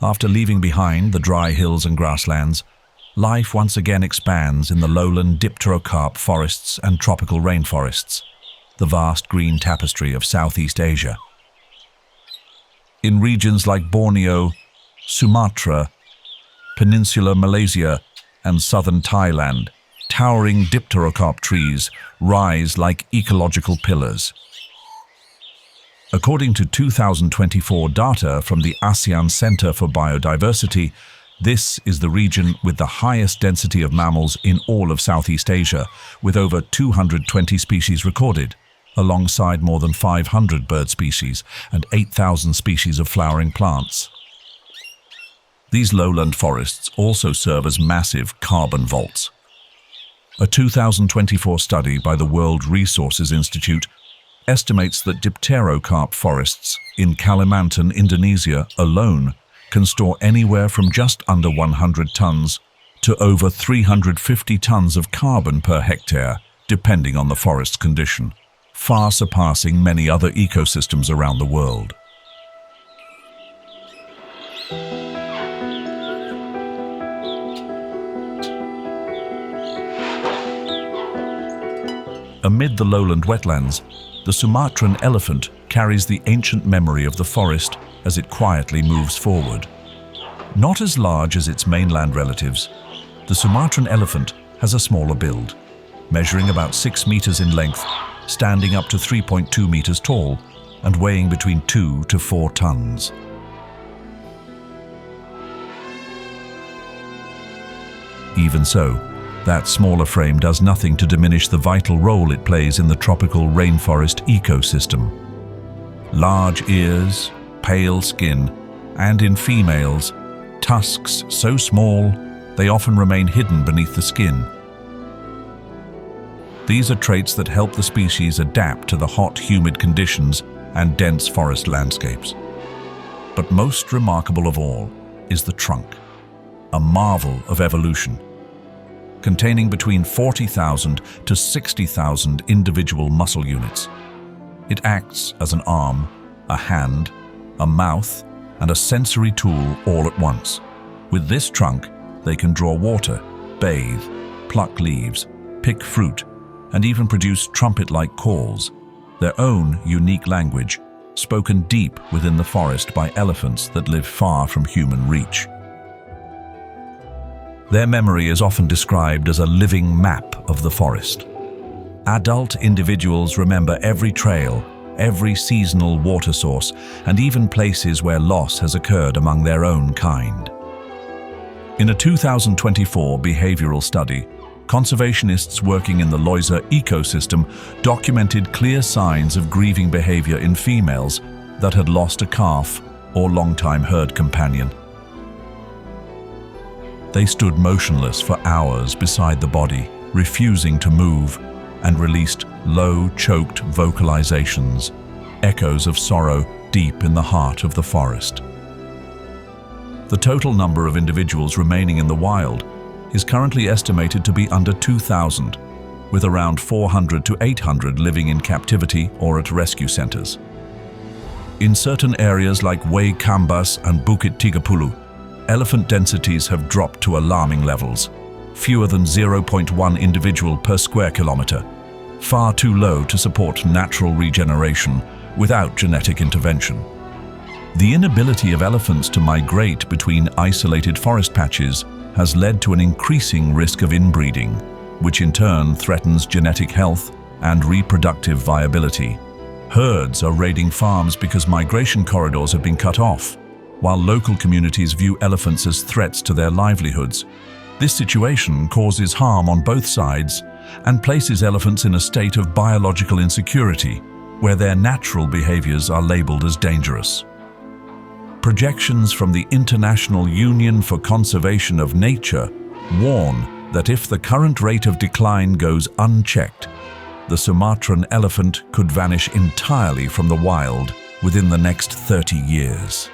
After leaving behind the dry hills and grasslands, life once again expands in the lowland dipterocarp forests and tropical rainforests, the vast green tapestry of Southeast Asia. In regions like Borneo, Sumatra, Peninsular Malaysia, and southern Thailand, towering dipterocarp trees rise like ecological pillars. According to 2024 data from the ASEAN Center for Biodiversity, this is the region with the highest density of mammals in all of Southeast Asia, with over 220 species recorded, alongside more than 500 bird species and 8,000 species of flowering plants. These lowland forests also serve as massive carbon vaults. A 2024 study by the World Resources Institute estimates that dipterocarp forests in Kalimantan, Indonesia alone can store anywhere from just under 100 tons to over 350 tons of carbon per hectare, depending on the forest's condition, far surpassing many other ecosystems around the world. Amid the lowland wetlands, the Sumatran elephant carries the ancient memory of the forest as it quietly moves forward. Not as large as its mainland relatives, the Sumatran elephant has a smaller build, measuring about 6 meters in length, standing up to 3.2 meters tall, and weighing between 2 to 4 tons. Even so, that smaller frame does nothing to diminish the vital role it plays in the tropical rainforest ecosystem. Large ears, pale skin, and in females, tusks so small they often remain hidden beneath the skin. These are traits that help the species adapt to the hot, humid conditions and dense forest landscapes. But most remarkable of all is the trunk, a marvel of evolution. Containing between 40,000 to 60,000 individual muscle units. It acts as an arm, a hand, a mouth, and a sensory tool all at once. With this trunk, they can draw water, bathe, pluck leaves, pick fruit, and even produce trumpet-like calls, their own unique language, spoken deep within the forest by elephants that live far from human reach. Their memory is often described as a living map of the forest. Adult individuals remember every trail, every seasonal water source, and even places where loss has occurred among their own kind. In a 2024 behavioral study, conservationists working in the Loisa ecosystem documented clear signs of grieving behavior in females that had lost a calf or longtime herd companion. They stood motionless for hours beside the body, refusing to move, and released low, choked vocalizations, echoes of sorrow deep in the heart of the forest. The total number of individuals remaining in the wild is currently estimated to be under 2,000, with around 400 to 800 living in captivity or at rescue centers. In certain areas like Way Kambas and Bukit Tigapulu, elephant densities have dropped to alarming levels, fewer than 0.1 individual per square kilometer, far too low to support natural regeneration without genetic intervention. The inability of elephants to migrate between isolated forest patches has led to an increasing risk of inbreeding, which in turn threatens genetic health and reproductive viability. Herds are raiding farms because migration corridors have been cut off, while local communities view elephants as threats to their livelihoods. This situation causes harm on both sides and places elephants in a state of biological insecurity, where their natural behaviors are labeled as dangerous. Projections from the International Union for Conservation of Nature warn that if the current rate of decline goes unchecked, the Sumatran elephant could vanish entirely from the wild within the next 30 years.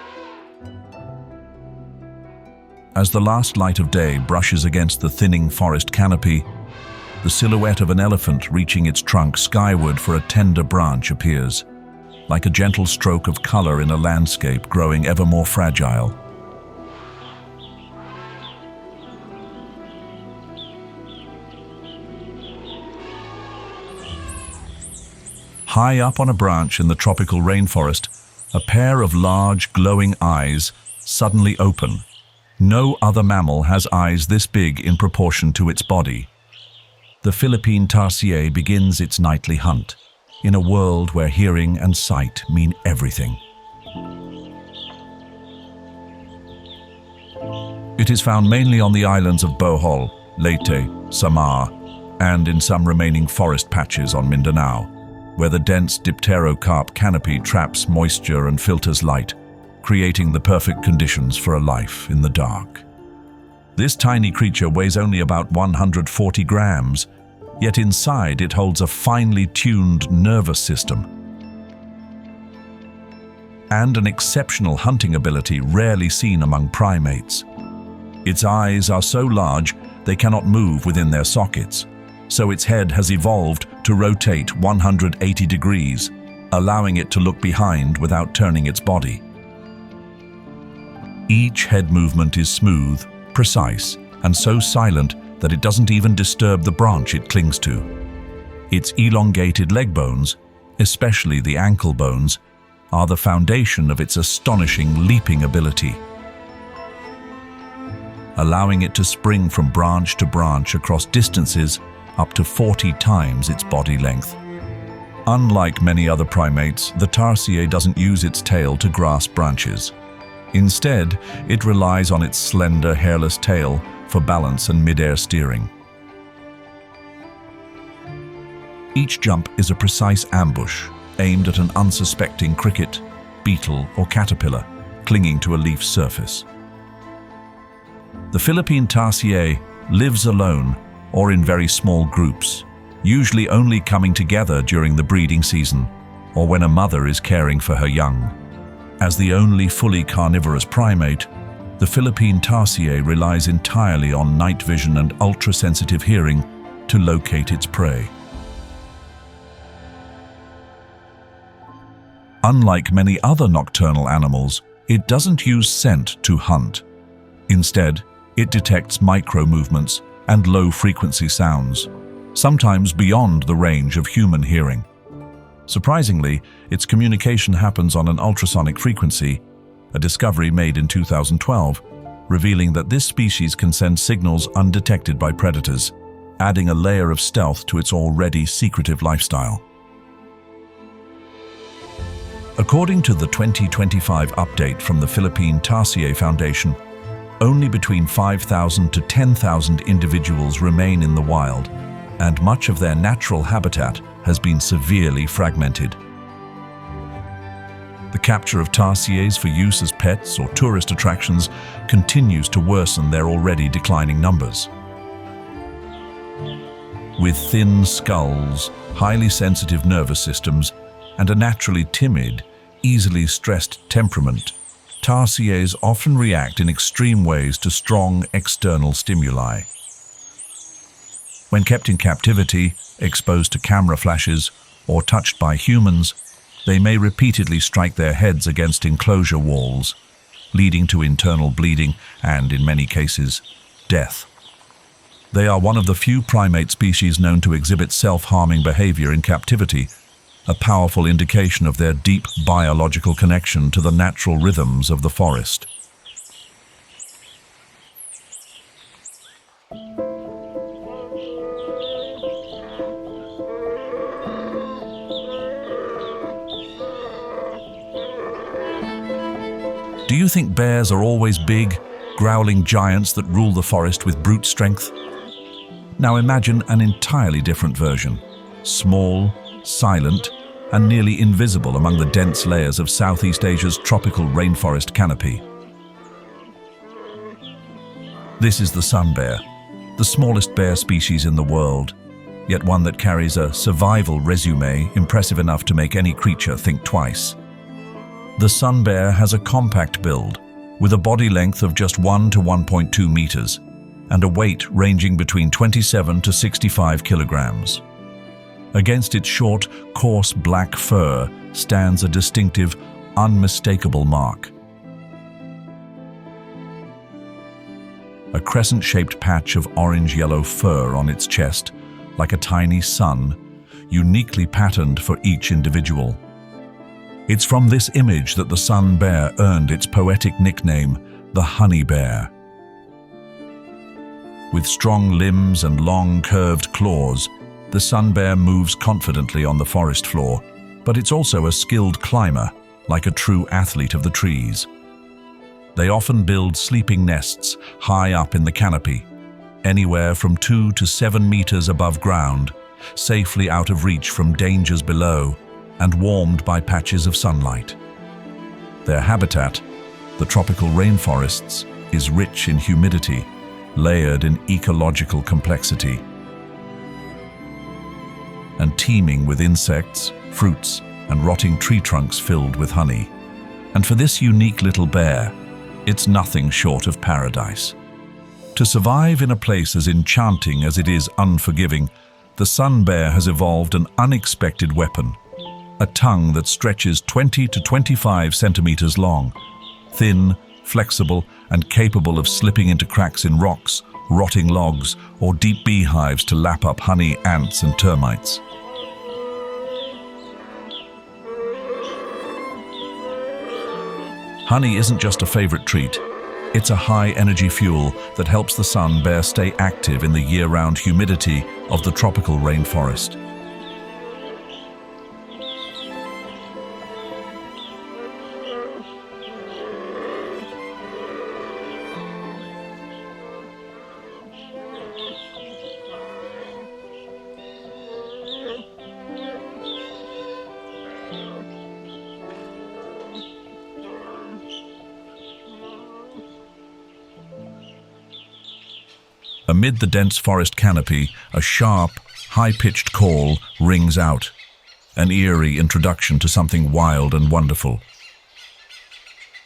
As the last light of day brushes against the thinning forest canopy, the silhouette of an elephant reaching its trunk skyward for a tender branch appears, like a gentle stroke of color in a landscape growing ever more fragile. High up on a branch in the tropical rainforest, a pair of large, glowing eyes suddenly open. No other mammal has eyes this big in proportion to its body. The Philippine tarsier begins its nightly hunt, in a world where hearing and sight mean everything. It is found mainly on the islands of Bohol, Leyte, Samar, and in some remaining forest patches on Mindanao, where the dense dipterocarp canopy traps moisture and filters light, creating the perfect conditions for a life in the dark. This tiny creature weighs only about 140 grams, yet inside it holds a finely tuned nervous system and an exceptional hunting ability rarely seen among primates. Its eyes are so large they cannot move within their sockets, so its head has evolved to rotate 180 degrees, allowing it to look behind without turning its body. Each head movement is smooth, precise, and so silent that it doesn't even disturb the branch it clings to. Its elongated leg bones, especially the ankle bones, are the foundation of its astonishing leaping ability, allowing it to spring from branch to branch across distances up to 40 times its body length. Unlike many other primates, the tarsier doesn't use its tail to grasp branches. Instead, it relies on its slender, hairless tail for balance and mid-air steering. Each jump is a precise ambush aimed at an unsuspecting cricket, beetle, or caterpillar clinging to a leaf surface. The Philippine tarsier lives alone or in very small groups, usually only coming together during the breeding season or when a mother is caring for her young. As the only fully carnivorous primate, the Philippine tarsier relies entirely on night vision and ultra-sensitive hearing to locate its prey. Unlike many other nocturnal animals, it doesn't use scent to hunt. Instead, it detects micro-movements and low-frequency sounds, sometimes beyond the range of human hearing. Surprisingly, its communication happens on an ultrasonic frequency, a discovery made in 2012, revealing that this species can send signals undetected by predators, adding a layer of stealth to its already secretive lifestyle. According to the 2025 update from the Philippine Tarsier Foundation, only between 5,000 to 10,000 individuals remain in the wild, and much of their natural habitat has been severely fragmented. The capture of tarsiers for use as pets or tourist attractions continues to worsen their already declining numbers. With thin skulls, highly sensitive nervous systems, and a naturally timid, easily stressed temperament, tarsiers often react in extreme ways to strong external stimuli. When kept in captivity, exposed to camera flashes, or touched by humans, they may repeatedly strike their heads against enclosure walls, leading to internal bleeding and, in many cases, death. They are one of the few primate species known to exhibit self-harming behavior in captivity, a powerful indication of their deep biological connection to the natural rhythms of the forest. Do you think bears are always big, growling giants that rule the forest with brute strength? Now imagine an entirely different version. Small, silent, and nearly invisible among the dense layers of Southeast Asia's tropical rainforest canopy. This is the sun bear, the smallest bear species in the world, yet one that carries a survival resume impressive enough to make any creature think twice. The sun bear has a compact build, with a body length of just 1 to 1.2 meters, and a weight ranging between 27 to 65 kilograms. Against its short, coarse black fur stands a distinctive, unmistakable mark. A crescent-shaped patch of orange-yellow fur on its chest, like a tiny sun, uniquely patterned for each individual. It's from this image that the sun bear earned its poetic nickname, the honey bear. With strong limbs and long, curved claws, the sun bear moves confidently on the forest floor, but it's also a skilled climber, like a true athlete of the trees. They often build sleeping nests high up in the canopy, anywhere from 2 to 7 meters above ground, safely out of reach from dangers below, and warmed by patches of sunlight. Their habitat, the tropical rainforests, is rich in humidity, layered in ecological complexity, and teeming with insects, fruits, and rotting tree trunks filled with honey. And for this unique little bear, it's nothing short of paradise. To survive in a place as enchanting as it is unforgiving, the sun bear has evolved an unexpected weapon. A tongue that stretches 20 to 25 centimeters long, thin, flexible, and capable of slipping into cracks in rocks, rotting logs, or deep beehives to lap up honey, ants, and termites. Honey isn't just a favorite treat. It's a high-energy fuel that helps the sun bear stay active in the year-round humidity of the tropical rainforest. Amid the dense forest canopy, a sharp, high-pitched call rings out, an eerie introduction to something wild and wonderful.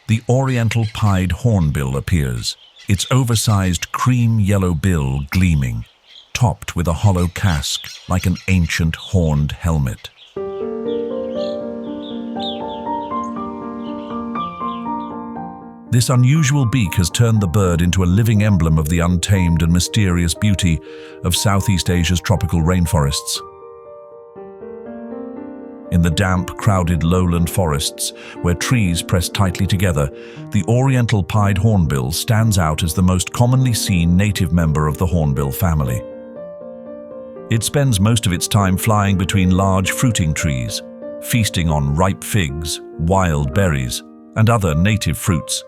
The oriental pied hornbill appears, its oversized cream-yellow bill gleaming, topped with a hollow casque like an ancient horned helmet. This unusual beak has turned the bird into a living emblem of the untamed and mysterious beauty of Southeast Asia's tropical rainforests. In the damp, crowded lowland forests, where trees press tightly together, the oriental pied hornbill stands out as the most commonly seen native member of the hornbill family. It spends most of its time flying between large fruiting trees, feasting on ripe figs, wild berries, and other native fruits.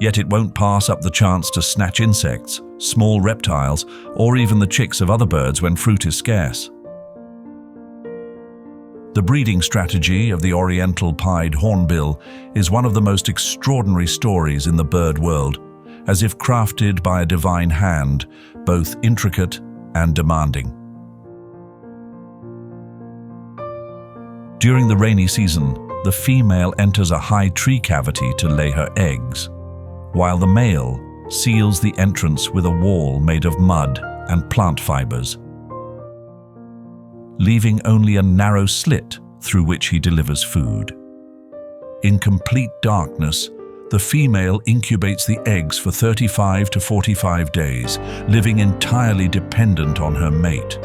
Yet it won't pass up the chance to snatch insects, small reptiles, or even the chicks of other birds when fruit is scarce. The breeding strategy of the oriental pied hornbill is one of the most extraordinary stories in the bird world, as if crafted by a divine hand, both intricate and demanding. During the rainy season, the female enters a high tree cavity to lay her eggs, while the male seals the entrance with a wall made of mud and plant fibers, leaving only a narrow slit through which he delivers food. In complete darkness, the female incubates the eggs for 35 to 45 days, living entirely dependent on her mate.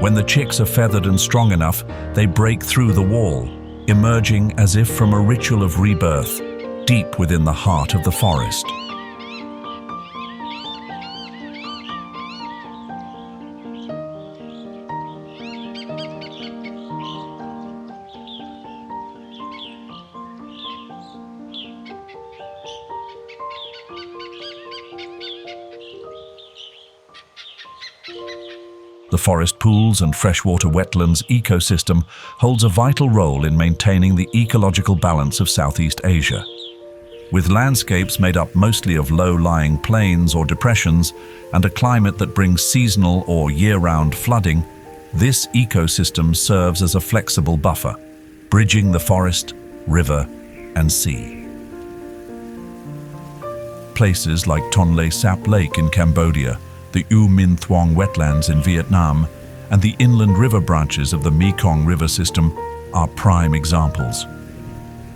When the chicks are feathered and strong enough, they break through the wall, emerging as if from a ritual of rebirth, deep within the heart of the forest. The forest pools and freshwater wetlands ecosystem holds a vital role in maintaining the ecological balance of Southeast Asia. With landscapes made up mostly of low-lying plains or depressions and a climate that brings seasonal or year-round flooding, this ecosystem serves as a flexible buffer, bridging the forest, river, and sea. Places like Tonle Sap Lake in Cambodia, the U Minh Thuong wetlands in Vietnam, and the inland river branches of the Mekong River system are prime examples.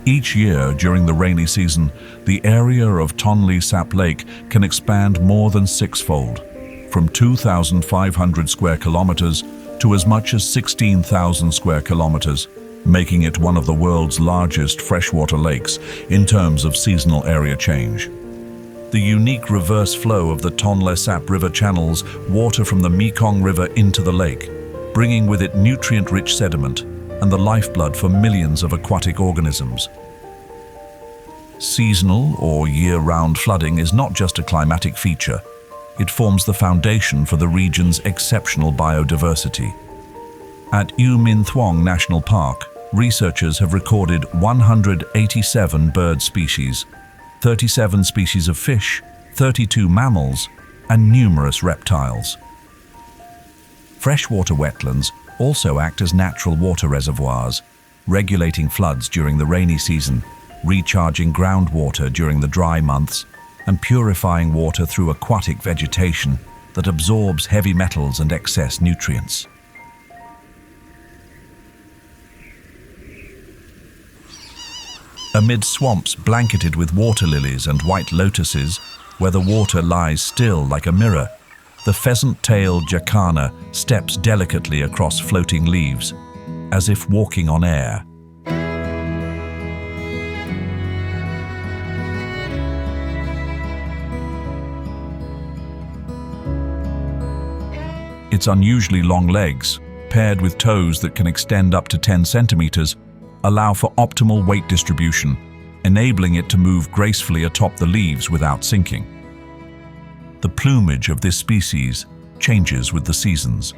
Each year during the rainy season, the area of Tonle Sap Lake can expand more than sixfold, from 2,500 square kilometers to as much as 16,000 square kilometers, making it one of the world's largest freshwater lakes in terms of seasonal area change. The unique reverse flow of the Tonle Sap River channels water from the Mekong River into the lake, bringing with it nutrient-rich sediment and the lifeblood for millions of aquatic organisms. Seasonal or year-round flooding is not just a climatic feature. It forms the foundation for the region's exceptional biodiversity. At U Minh Thuong National Park, researchers have recorded 187 bird species, 37 species of fish, 32 mammals, and numerous reptiles. Freshwater wetlands also act as natural water reservoirs, regulating floods during the rainy season recharging groundwater during the dry months and purifying water through aquatic vegetation that absorbs heavy metals and excess nutrients. Amid swamps blanketed with water lilies and white lotuses, where the water lies still like a mirror, the pheasant-tailed jacana steps delicately across floating leaves, as if walking on air. Its unusually long legs, paired with toes that can extend up to 10 centimeters, allow for optimal weight distribution, enabling it to move gracefully atop the leaves without sinking. The plumage of this species changes with the seasons,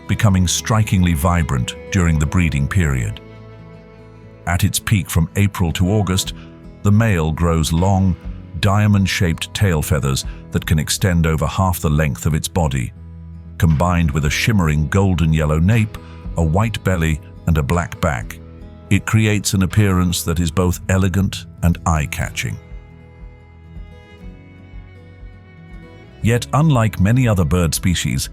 becoming strikingly vibrant during the breeding period. At its peak from April to August, the male grows long, diamond-shaped tail feathers that can extend over half the length of its body. Combined with a shimmering golden yellow nape, a white belly, and a black back, it creates an appearance that is both elegant and eye-catching. Yet, unlike many other bird species,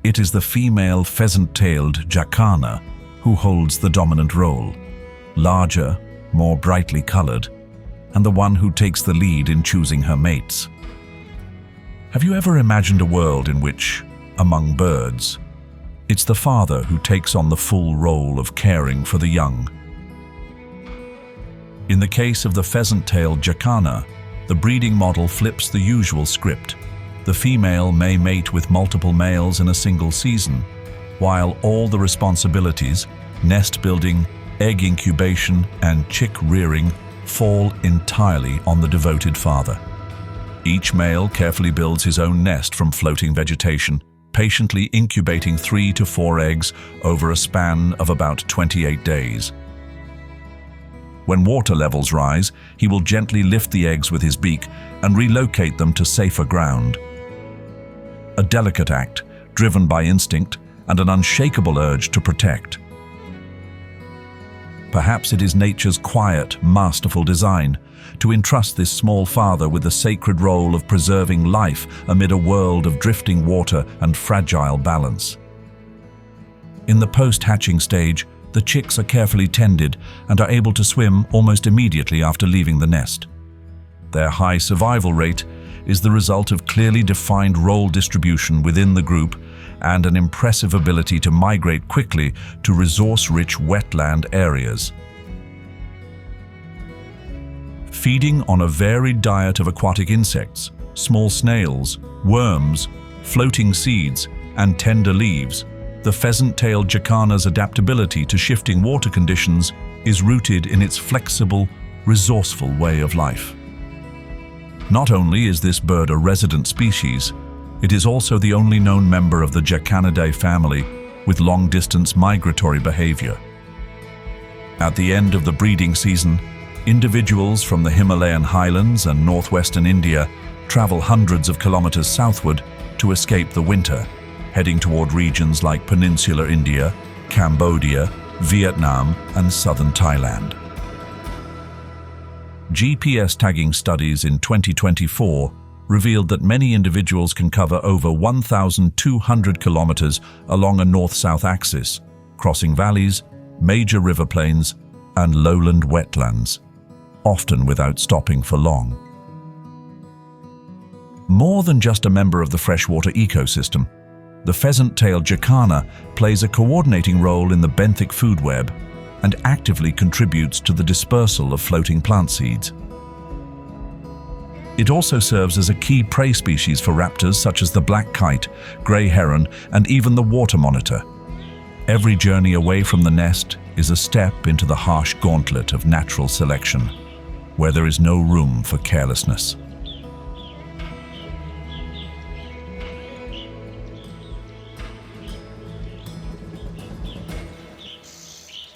it is the female pheasant-tailed jacana who holds the dominant role, larger, more brightly colored, and the one who takes the lead in choosing her mates. Have you ever imagined a world in which, among birds, it's the father who takes on the full role of caring for the young? In the case of the pheasant-tailed jacana, the breeding model flips the usual script. The female may mate with multiple males in a single season, while all the responsibilities, nest building, egg incubation, and chick rearing fall entirely on the devoted father. Each male carefully builds his own nest from floating vegetation, patiently incubating 3 to 4 eggs over a span of about 28 days. When water levels rise, he will gently lift the eggs with his beak and relocate them to safer ground. A delicate act, driven by instinct and an unshakable urge to protect. Perhaps it is nature's quiet, masterful design to entrust this small father with the sacred role of preserving life amid a world of drifting water and fragile balance. In the post-hatching stage, the chicks are carefully tended and are able to swim almost immediately after leaving the nest. Their high survival rate is the result of clearly defined role distribution within the group and an impressive ability to migrate quickly to resource-rich wetland areas. Feeding on a varied diet of aquatic insects, small snails, worms, floating seeds, and tender leaves, the pheasant-tailed jacana's adaptability to shifting water conditions is rooted in its flexible, resourceful way of life. Not only is this bird a resident species, it is also the only known member of the Jacanidae family with long-distance migratory behavior. At the end of the breeding season, individuals from the Himalayan highlands and northwestern India travel hundreds of kilometers southward to escape the winter, heading toward regions like peninsular India, Cambodia, Vietnam, and southern Thailand. GPS tagging studies in 2024 revealed that many individuals can cover over 1,200 kilometers along a north-south axis, crossing valleys, major river plains, and lowland wetlands, often without stopping for long. More than just a member of the freshwater ecosystem, the pheasant-tailed jacana plays a coordinating role in the benthic food web and actively contributes to the dispersal of floating plant seeds. It also serves as a key prey species for raptors such as the black kite, grey heron, and even the water monitor. Every journey away from the nest is a step into the harsh gauntlet of natural selection, where there is no room for carelessness.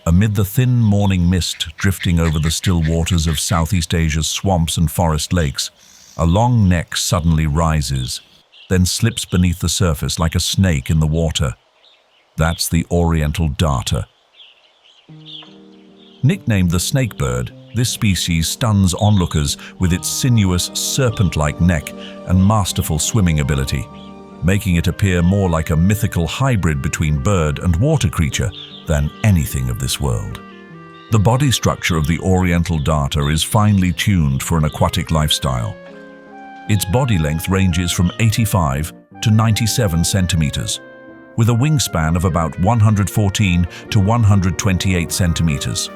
Amid the thin morning mist drifting over the still waters of Southeast Asia's swamps and forest lakes, a long neck suddenly rises, then slips beneath the surface like a snake in the water. That's the oriental darter. Nicknamed the snake bird, This species stuns onlookers with its sinuous, serpent-like neck and masterful swimming ability, making it appear more like a mythical hybrid between bird and water creature than anything of this world. The body structure of the oriental darter is finely tuned for an aquatic lifestyle. Its body length ranges from 85 to 97 centimeters, with a wingspan of about 114 to 128 centimeters.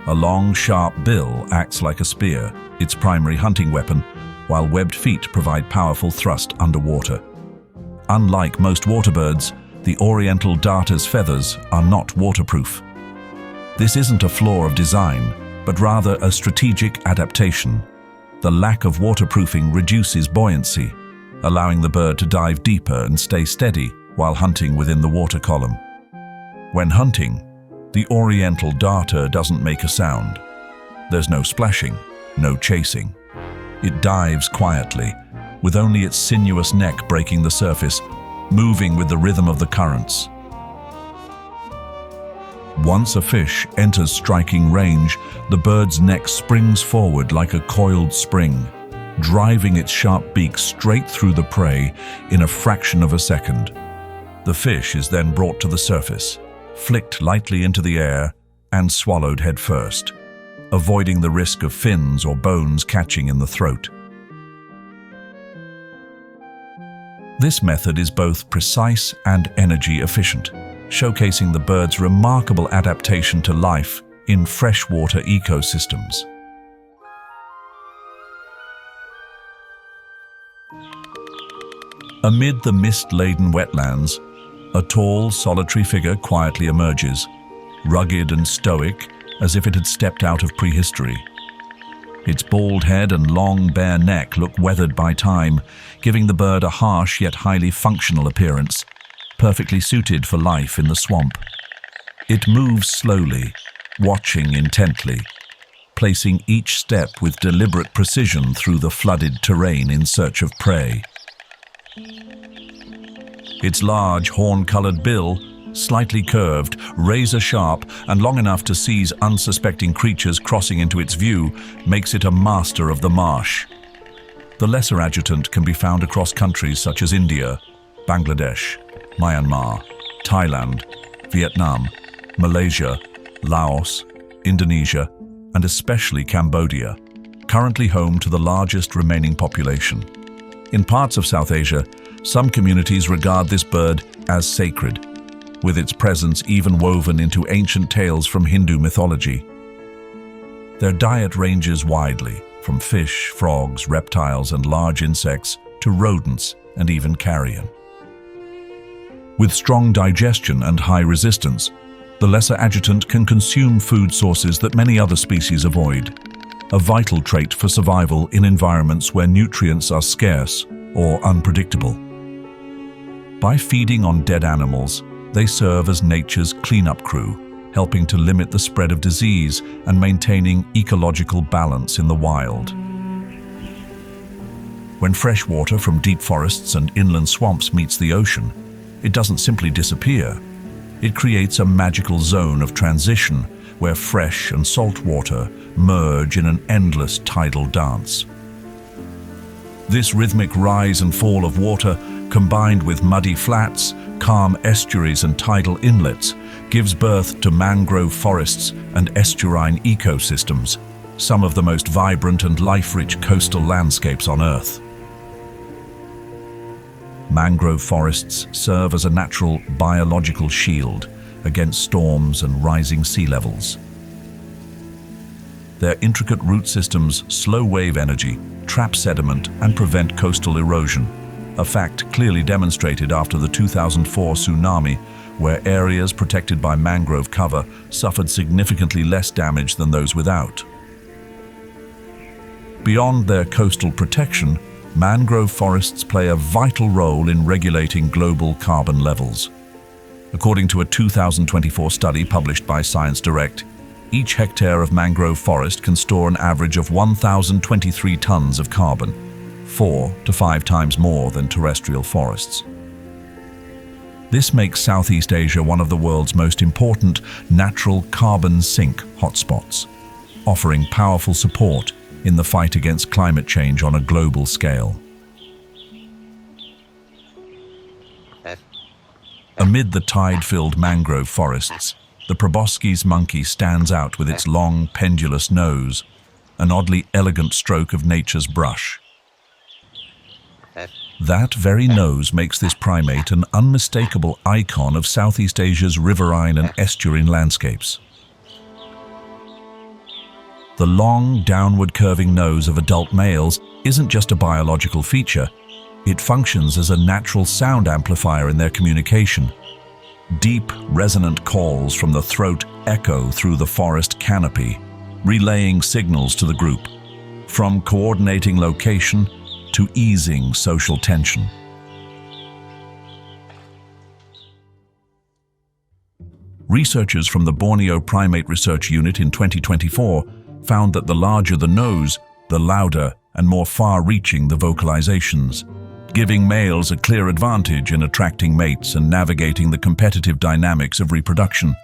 A long, sharp bill acts like a spear, its primary hunting weapon, while webbed feet provide powerful thrust underwater. Unlike most waterbirds, the oriental darter's feathers are not waterproof. This isn't a flaw of design, but rather a strategic adaptation. The lack of waterproofing reduces buoyancy, allowing the bird to dive deeper and stay steady while hunting within the water column. When hunting, the oriental darter doesn't make a sound. There's no splashing, no chasing. It dives quietly, with only its sinuous neck breaking the surface, moving with the rhythm of the currents. Once a fish enters striking range, the bird's neck springs forward like a coiled spring, driving its sharp beak straight through the prey in a fraction of a second. The fish is then brought to the surface, flicked lightly into the air, and swallowed head first, avoiding the risk of fins or bones catching in the throat. This method is both precise and energy efficient, showcasing the bird's remarkable adaptation to life in freshwater ecosystems. Amid the mist-laden wetlands, a tall, solitary figure quietly emerges, rugged and stoic, as if it had stepped out of prehistory. Its bald head and long, bare neck look weathered by time, giving the bird a harsh yet highly functional appearance, perfectly suited for life in the swamp. It moves slowly, watching intently, placing each step with deliberate precision through the flooded terrain in search of prey. Its large, horn-colored bill, slightly curved, razor-sharp, and long enough to seize unsuspecting creatures crossing into its view, makes it a master of the marsh. The lesser adjutant can be found across countries such as India, Bangladesh, Myanmar, Thailand, Vietnam, Malaysia, Laos, Indonesia, and especially Cambodia, currently home to the largest remaining population. In parts of South Asia, some communities regard this bird as sacred, with its presence even woven into ancient tales from Hindu mythology. Their diet ranges widely, from fish, frogs, reptiles, and large insects to rodents and even carrion. With strong digestion and high resistance, the lesser adjutant can consume food sources that many other species avoid, a vital trait for survival in environments where nutrients are scarce or unpredictable. By feeding on dead animals, they serve as nature's cleanup crew, helping to limit the spread of disease and maintaining ecological balance in the wild. When fresh water from deep forests and inland swamps meets the ocean, it doesn't simply disappear. It creates a magical zone of transition where fresh and salt water merge in an endless tidal dance. This rhythmic rise and fall of water, combined with muddy flats, calm estuaries and tidal inlets, gives birth to mangrove forests and estuarine ecosystems, some of the most vibrant and life-rich coastal landscapes on Earth. Mangrove forests serve as a natural biological shield against storms and rising sea levels. Their intricate root systems slow wave energy, trap sediment, and prevent coastal erosion, a fact clearly demonstrated after the 2004 tsunami, where areas protected by mangrove cover suffered significantly less damage than those without. Beyond their coastal protection, mangrove forests play a vital role in regulating global carbon levels. According to a 2024 study published by Science Direct, each hectare of mangrove forest can store an average of 1,023 tons of carbon, 4 to 5 times more than terrestrial forests. This makes Southeast Asia one of the world's most important natural carbon sink hotspots, offering powerful support in the fight against climate change on a global scale. Amid the tide-filled mangrove forests, the proboscis monkey stands out with its long, pendulous nose, an oddly elegant stroke of nature's brush. That very nose makes this primate an unmistakable icon of Southeast Asia's riverine and estuarine landscapes. The long, downward-curving nose of adult males isn't just a biological feature, it functions as a natural sound amplifier in their communication. Deep, resonant calls from the throat echo through the forest canopy, relaying signals to the group, from coordinating location to easing social tension. Researchers from the Borneo Primate Research Unit in 2024 found that the larger the nose, the louder and more far-reaching the vocalizations, giving males a clear advantage in attracting mates and navigating the competitive dynamics of reproduction.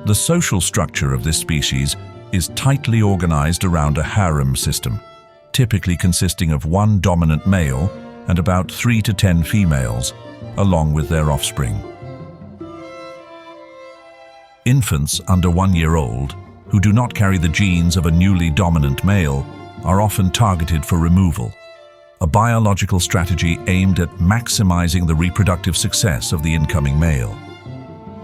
The social structure of this species is tightly organized around a harem system, typically consisting of one dominant male and about 3 to 10 females, along with their offspring. Infants under 1 year old, who do not carry the genes of a newly dominant male, are often targeted for removal, a biological strategy aimed at maximizing the reproductive success of the incoming male.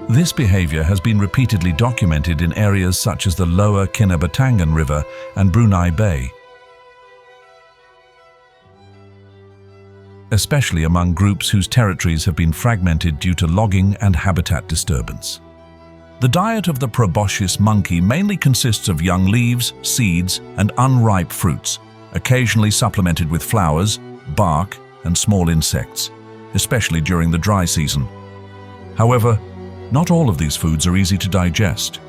This behavior has been repeatedly documented in areas such as the lower Kinabatangan River and Brunei Bay, especially among groups whose territories have been fragmented due to logging and habitat disturbance. The diet of the proboscis monkey mainly consists of young leaves, seeds, and unripe fruits, occasionally supplemented with flowers, bark, and small insects, especially during the dry season. However, not all of these foods are easy to digest.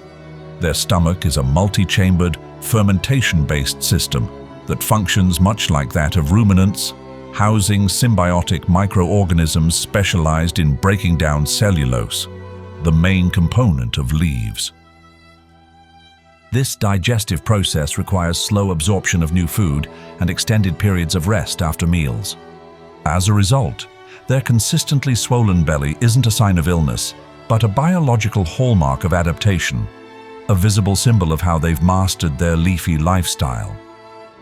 Their stomach is a multi-chambered, fermentation-based system that functions much like that of ruminants, housing symbiotic microorganisms specialized in breaking down cellulose, the main component of leaves. This digestive process requires slow absorption of new food and extended periods of rest after meals. As a result, their consistently swollen belly isn't a sign of illness, but a biological hallmark of adaptation, a visible symbol of how they've mastered their leafy lifestyle.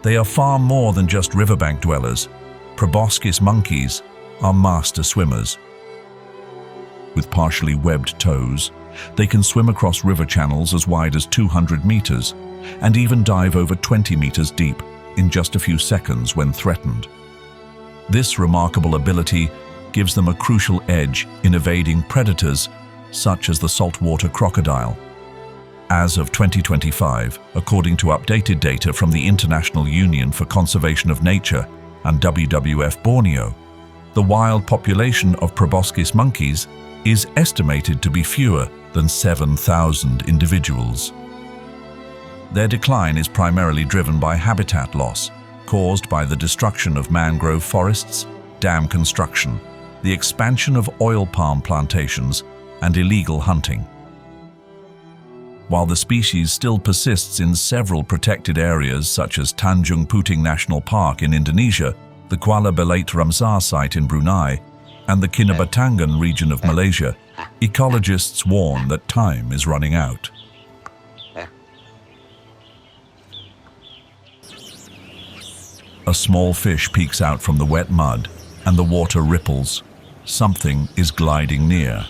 They are far more than just riverbank dwellers. Proboscis monkeys are master swimmers. With partially webbed toes, they can swim across river channels as wide as 200 meters and even dive over 20 meters deep in just a few seconds when threatened. This remarkable ability gives them a crucial edge in evading predators such as the saltwater crocodile. As of 2025, according to updated data from the International Union for Conservation of Nature and WWF Borneo, the wild population of proboscis monkeys is estimated to be fewer than 7,000 individuals. Their decline is primarily driven by habitat loss, caused by the destruction of mangrove forests, dam construction, the expansion of oil palm plantations, and illegal hunting. While the species still persists in several protected areas such as Tanjung Puting National Park in Indonesia, the Kuala Belait Ramsar site in Brunei, and the Kinabatangan region of Malaysia, ecologists warn that time is running out. A small fish peeks out from the wet mud, and the water ripples. Something is gliding near.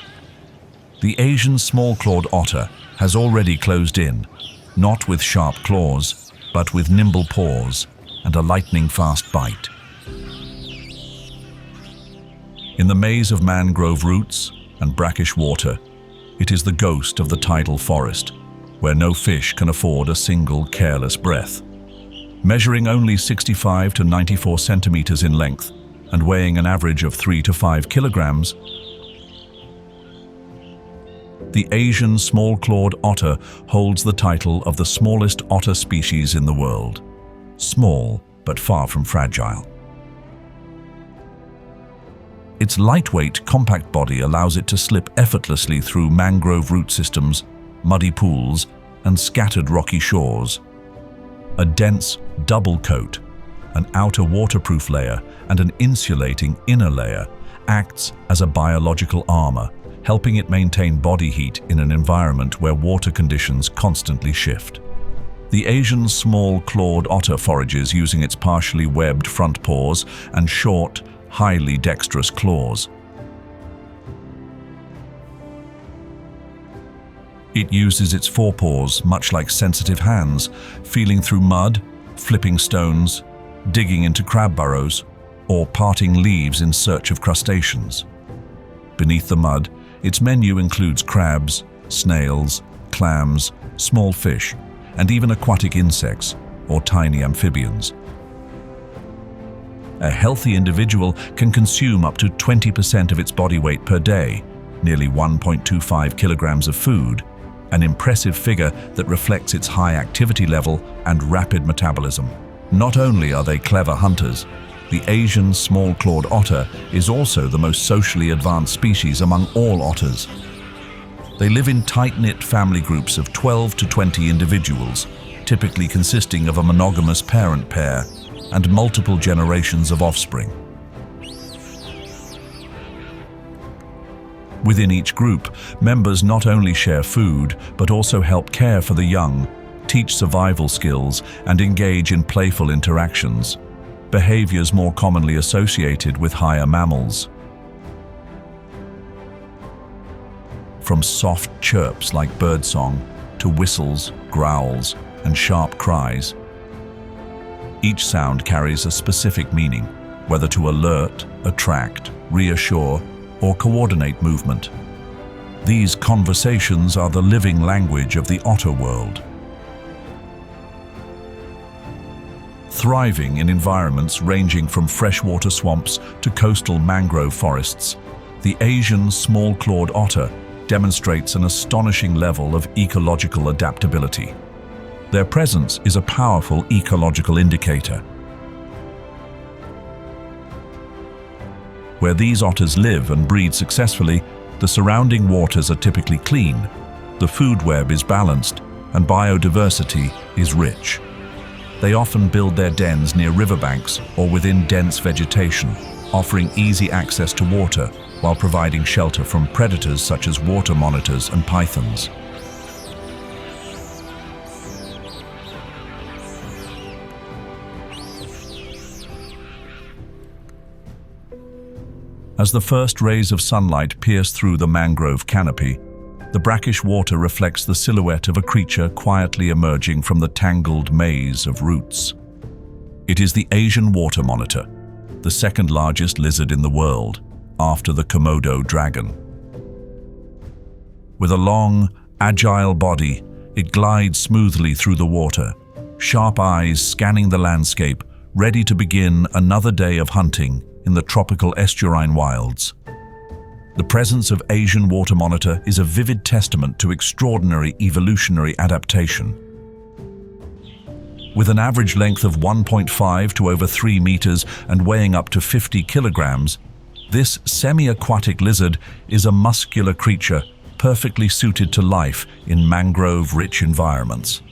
The Asian small-clawed otter has already closed in, not with sharp claws, but with nimble paws and a lightning-fast bite. In the maze of mangrove roots and brackish water, it is the ghost of the tidal forest, where no fish can afford a single careless breath. Measuring only 65 to 94 centimeters in length and weighing an average of 3 to 5 kilograms, the Asian small-clawed otter holds the title of the smallest otter species in the world. Small, but far from fragile. Its lightweight, compact body allows it to slip effortlessly through mangrove root systems, muddy pools, and scattered rocky shores, A dense double coat, an outer waterproof layer and an insulating inner layer, acts as a biological armor, helping it maintain body heat in an environment where water conditions constantly shift. The Asian small-clawed otter forages using its partially webbed front paws and short, highly dexterous claws. It uses its forepaws much like sensitive hands, feeling through mud, flipping stones, digging into crab burrows, or parting leaves in search of crustaceans. Beneath the mud, its menu includes crabs, snails, clams, small fish, and even aquatic insects or tiny amphibians. A healthy individual can consume up to 20% of its body weight per day, nearly 1.25 kilograms of food, an impressive figure that reflects its high activity level and rapid metabolism. Not only are they clever hunters, the Asian small-clawed otter is also the most socially advanced species among all otters. They live in tight-knit family groups of 12 to 20 individuals, typically consisting of a monogamous parent pair and multiple generations of offspring. Within each group, members not only share food, but also help care for the young, teach survival skills, and engage in playful interactions, behaviors more commonly associated with higher mammals. From soft chirps like birdsong to whistles, growls, and sharp cries, each sound carries a specific meaning, whether to alert, attract, reassure, or coordinate movement. These conversations are the living language of the otter world. Thriving in environments ranging from freshwater swamps to coastal mangrove forests, the Asian small-clawed otter demonstrates an astonishing level of ecological adaptability. Their presence is a powerful ecological indicator. Where these otters live and breed successfully, the surrounding waters are typically clean, the food web is balanced, and biodiversity is rich. They often build their dens near riverbanks or within dense vegetation, offering easy access to water while providing shelter from predators such as water monitors and pythons. As the first rays of sunlight pierce through the mangrove canopy, the brackish water reflects the silhouette of a creature quietly emerging from the tangled maze of roots. It is the Asian water monitor, the second largest lizard in the world, after the Komodo dragon. With a long, agile body, it glides smoothly through the water, sharp eyes scanning the landscape, ready to begin another day of hunting in the tropical estuarine wilds. The presence of Asian water monitor is a vivid testament to extraordinary evolutionary adaptation. With an average length of 1.5 to over 3 meters and weighing up to 50 kilograms, this semi-aquatic lizard is a muscular creature perfectly suited to life in mangrove-rich environments.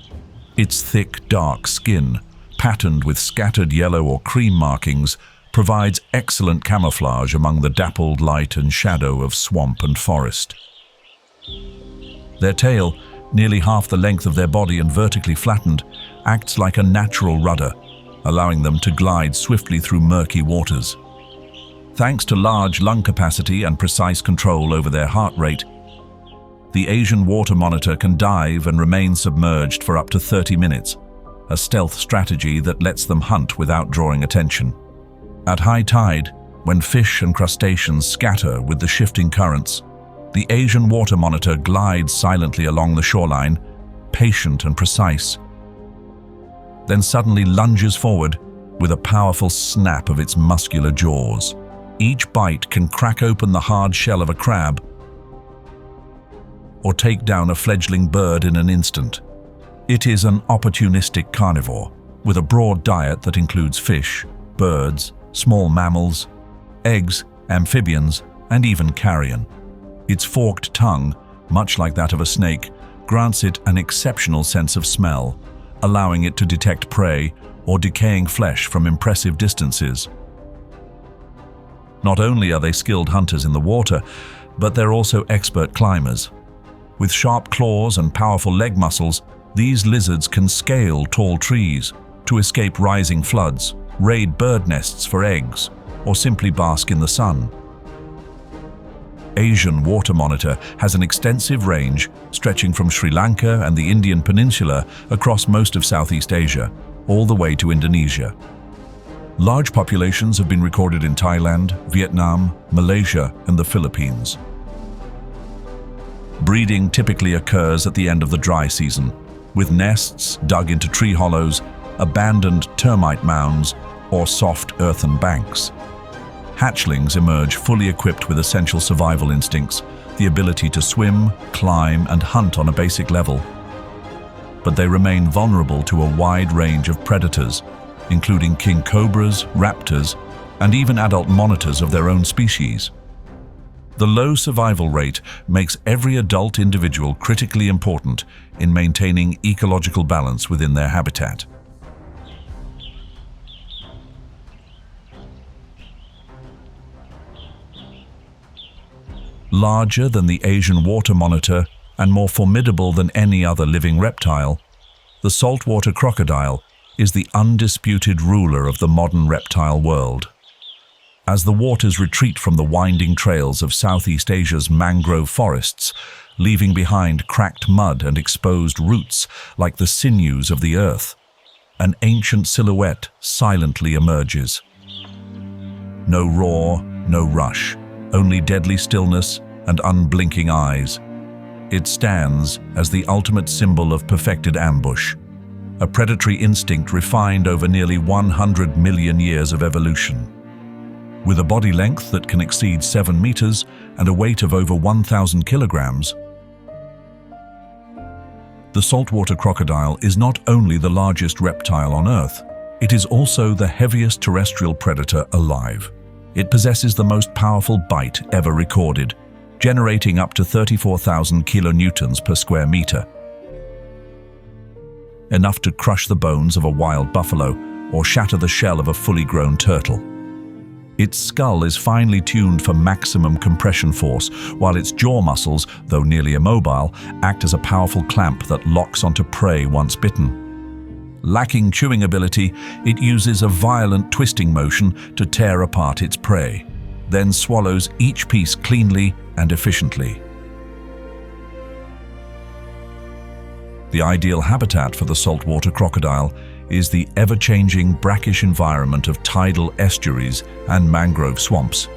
Its thick, dark skin, patterned with scattered yellow or cream markings, provides excellent camouflage among the dappled light and shadow of swamp and forest. Their tail, nearly half the length of their body and vertically flattened, acts like a natural rudder, allowing them to glide swiftly through murky waters. Thanks to large lung capacity and precise control over their heart rate, the Asian water monitor can dive and remain submerged for up to 30 minutes, a stealth strategy that lets them hunt without drawing attention. At high tide, when fish and crustaceans scatter with the shifting currents, the Asian water monitor glides silently along the shoreline, patient and precise, then suddenly lunges forward with a powerful snap of its muscular jaws. Each bite can crack open the hard shell of a crab or take down a fledgling bird in an instant. It is an opportunistic carnivore with a broad diet that includes fish, birds, small mammals, eggs, amphibians, and even carrion. Its forked tongue, much like that of a snake, grants it an exceptional sense of smell, allowing it to detect prey or decaying flesh from impressive distances. Not only are they skilled hunters in the water, but they're also expert climbers. With sharp claws and powerful leg muscles, these lizards can scale tall trees to escape rising floods, raid bird nests for eggs, or simply bask in the sun. Asian water monitor has an extensive range stretching from Sri Lanka and the Indian Peninsula across most of Southeast Asia, all the way to Indonesia. Large populations have been recorded in Thailand, Vietnam, Malaysia, and the Philippines. Breeding typically occurs at the end of the dry season, with nests dug into tree hollows, abandoned termite mounds, or soft earthen banks. Hatchlings emerge fully equipped with essential survival instincts, the ability to swim, climb, and hunt on a basic level. But they remain vulnerable to a wide range of predators, including king cobras, raptors, and even adult monitors of their own species. The low survival rate makes every adult individual critically important in maintaining ecological balance within their habitat. Larger than the Asian water monitor and more formidable than any other living reptile, the saltwater crocodile is the undisputed ruler of the modern reptile world. As the waters retreat from the winding trails of Southeast Asia's mangrove forests, leaving behind cracked mud and exposed roots like the sinews of the earth, an ancient silhouette silently emerges. No roar, no rush, only deadly stillness and unblinking eyes. It stands as the ultimate symbol of perfected ambush, a predatory instinct refined over nearly 100 million years of evolution. With a body length that can exceed 7 meters and a weight of over 1,000 kilograms, the saltwater crocodile is not only the largest reptile on Earth, it is also the heaviest terrestrial predator alive. It possesses the most powerful bite ever recorded, generating up to 34,000 kilonewtons per square meter, enough to crush the bones of a wild buffalo or shatter the shell of a fully grown turtle. Its skull is finely tuned for maximum compression force, while its jaw muscles, though nearly immobile, act as a powerful clamp that locks onto prey once bitten. Lacking chewing ability, it uses a violent twisting motion to tear apart its prey, then swallows each piece cleanly and efficiently. The ideal habitat for the saltwater crocodile is the ever-changing brackish environment of tidal estuaries and mangrove swamps.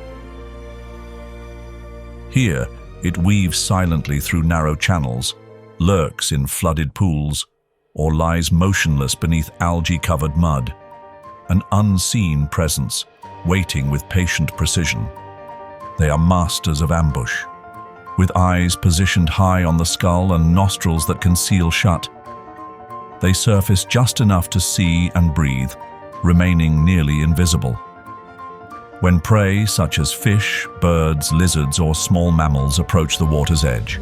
Here, it weaves silently through narrow channels, lurks in flooded pools, or lies motionless beneath algae-covered mud, an unseen presence, waiting with patient precision. They are masters of ambush. With eyes positioned high on the skull and nostrils that can seal shut, they surface just enough to see and breathe, remaining nearly invisible. When prey such as fish, birds, lizards, or small mammals approach the water's edge,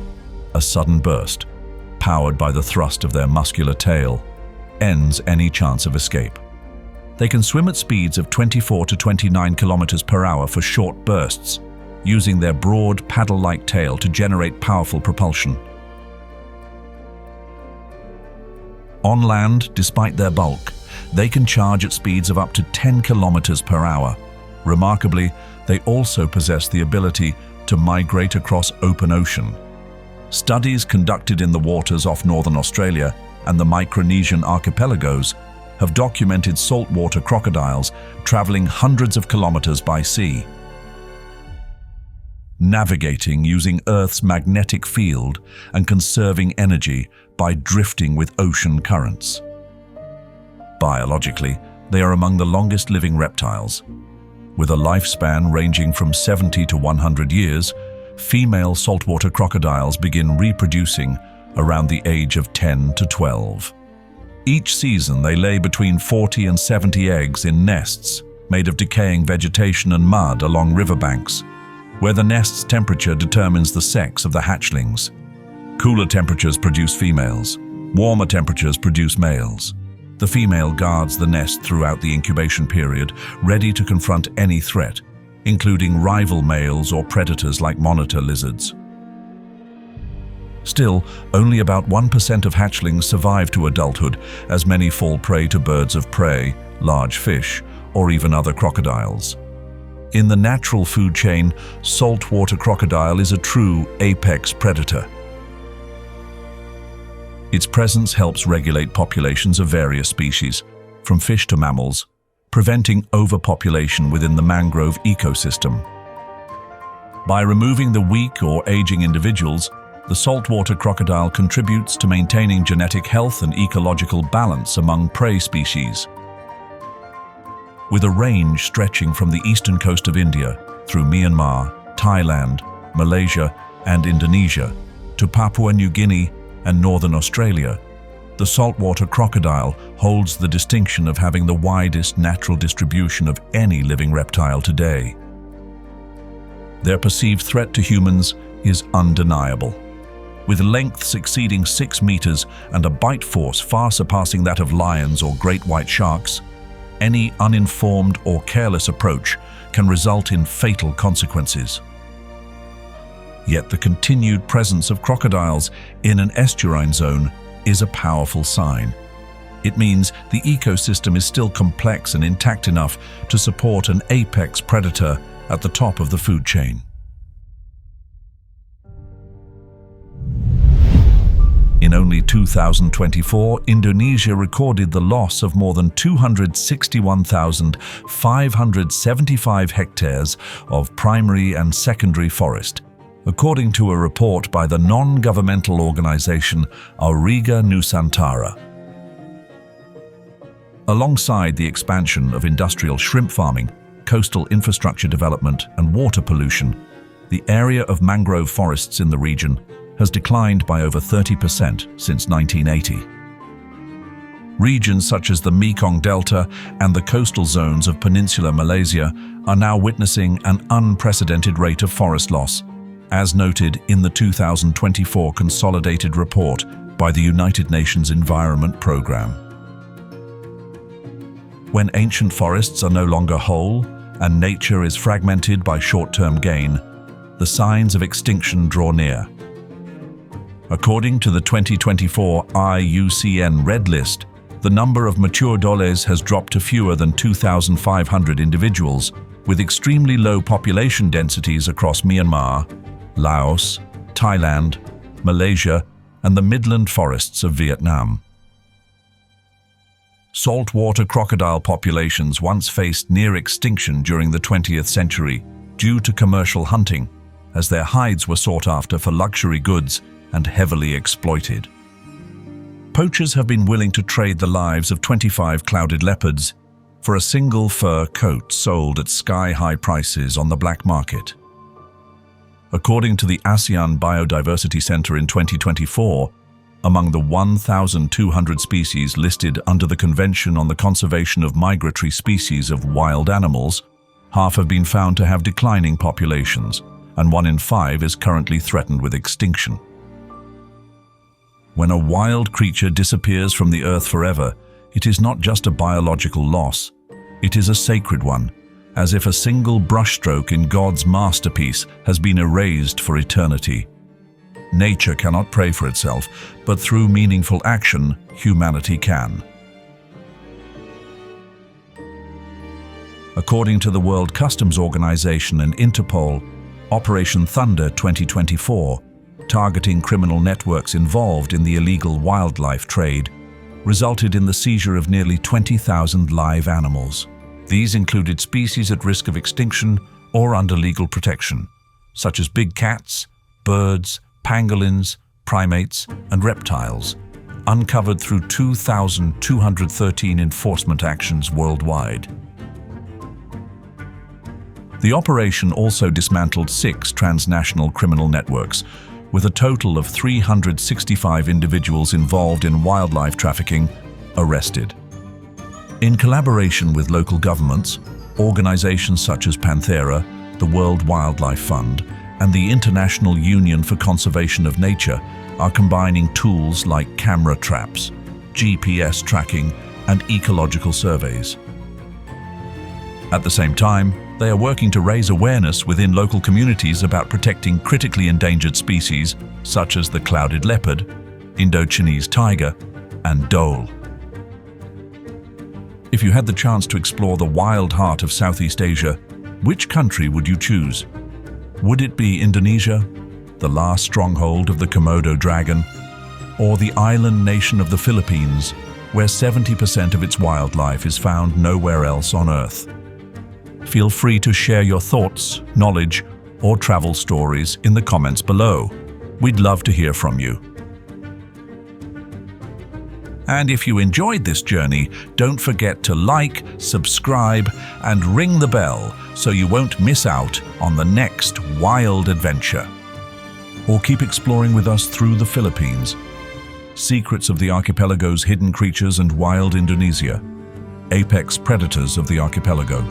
a sudden burst, powered by the thrust of their muscular tail, ends any chance of escape. They can swim at speeds of 24 to 29 kilometers per hour for short bursts, using their broad paddle-like tail to generate powerful propulsion. On land, despite their bulk, they can charge at speeds of up to 10 kilometers per hour. Remarkably, they also possess the ability to migrate across open ocean. Studies conducted in the waters off northern Australia and the Micronesian archipelagos have documented saltwater crocodiles traveling hundreds of kilometers by sea, navigating using Earth's magnetic field and conserving energy by drifting with ocean currents. Biologically, they are among the longest living reptiles. With a lifespan ranging from 70 to 100 years, female saltwater crocodiles begin reproducing around the age of 10 to 12. Each season, they lay between 40 and 70 eggs in nests made of decaying vegetation and mud along riverbanks, where the nest's temperature determines the sex of the hatchlings. Cooler temperatures produce females, Warmer temperatures produce males. The female guards the nest throughout the incubation period, ready to confront any threat, including rival males or predators like monitor lizards. Still, only about 1% of hatchlings survive to adulthood, as many fall prey to birds of prey, large fish, or even other crocodiles. In the natural food chain, saltwater crocodile is a true apex predator. Its presence helps regulate populations of various species, from fish to mammals, preventing overpopulation within the mangrove ecosystem. By removing the weak or aging individuals, the saltwater crocodile contributes to maintaining genetic health and ecological balance among prey species. With a range stretching from the eastern coast of India through Myanmar, Thailand, Malaysia, and Indonesia to Papua New Guinea and northern Australia, the saltwater crocodile holds the distinction of having the widest natural distribution of any living reptile today. Their perceived threat to humans is undeniable. With lengths exceeding 6 meters and a bite force far surpassing that of lions or great white sharks, any uninformed or careless approach can result in fatal consequences. Yet the continued presence of crocodiles in an estuarine zone is a powerful sign. It means the ecosystem is still complex and intact enough to support an apex predator at the top of the food chain. In only 2024, Indonesia recorded the loss of more than 261,575 hectares of primary and secondary forest, according to a report by the non-governmental organization Auriga Nusantara. Alongside the expansion of industrial shrimp farming, coastal infrastructure development, and water pollution, the area of mangrove forests in the region has declined by over 30% since 1980. Regions such as the Mekong Delta and the coastal zones of peninsular Malaysia are now witnessing an unprecedented rate of forest loss, as noted in the 2024 consolidated report by the United Nations Environment Programme. When ancient forests are no longer whole and nature is fragmented by short-term gain, the signs of extinction draw near. According to the 2024 IUCN Red List, the number of mature dholes has dropped to fewer than 2,500 individuals, with extremely low population densities across Myanmar, Laos, Thailand, Malaysia, and the midland forests of Vietnam. Saltwater crocodile populations once faced near extinction during the 20th century due to commercial hunting, as their hides were sought after for luxury goods and heavily exploited. Poachers have been willing to trade the lives of 25 clouded leopards for a single fur coat sold at sky-high prices on the black market. According to the ASEAN Biodiversity Center in 2024, among the 1,200 species listed under the Convention on the Conservation of Migratory Species of Wild Animals, half have been found to have declining populations, and 1 in 5 is currently threatened with extinction. When a wild creature disappears from the earth forever, it is not just a biological loss, it is a sacred one, as if a single brushstroke in God's masterpiece has been erased for eternity. Nature cannot pray for itself, but through meaningful action, humanity can. According to the World Customs Organization and Interpol, Operation Thunder 2024, targeting criminal networks involved in the illegal wildlife trade, resulted in the seizure of nearly 20,000 live animals. These included species at risk of extinction or under legal protection, such as big cats, birds, pangolins, primates, and reptiles, uncovered through 2,213 enforcement actions worldwide. The operation also dismantled 6 transnational criminal networks, with a total of 365 individuals involved in wildlife trafficking arrested. In collaboration with local governments, organizations such as Panthera, the World Wildlife Fund, and the International Union for Conservation of Nature, are combining tools like camera traps, GPS tracking, and ecological surveys. At the same time, they are working to raise awareness within local communities about protecting critically endangered species such as the clouded leopard, Indo-Chinese tiger, and dhole. If you had the chance to explore the wild heart of Southeast Asia, which country would you choose? Would it be Indonesia, the last stronghold of the Komodo dragon, or the island nation of the Philippines, where 70% of its wildlife is found nowhere else on Earth? Feel free to share your thoughts, knowledge, or travel stories in the comments below. We'd love to hear from you. And if you enjoyed this journey, don't forget to like, subscribe, and ring the bell so you won't miss out on the next wild adventure. Or keep exploring with us through the Philippines. Secrets of the archipelago's hidden creatures and wild Indonesia. Apex predators of the archipelago.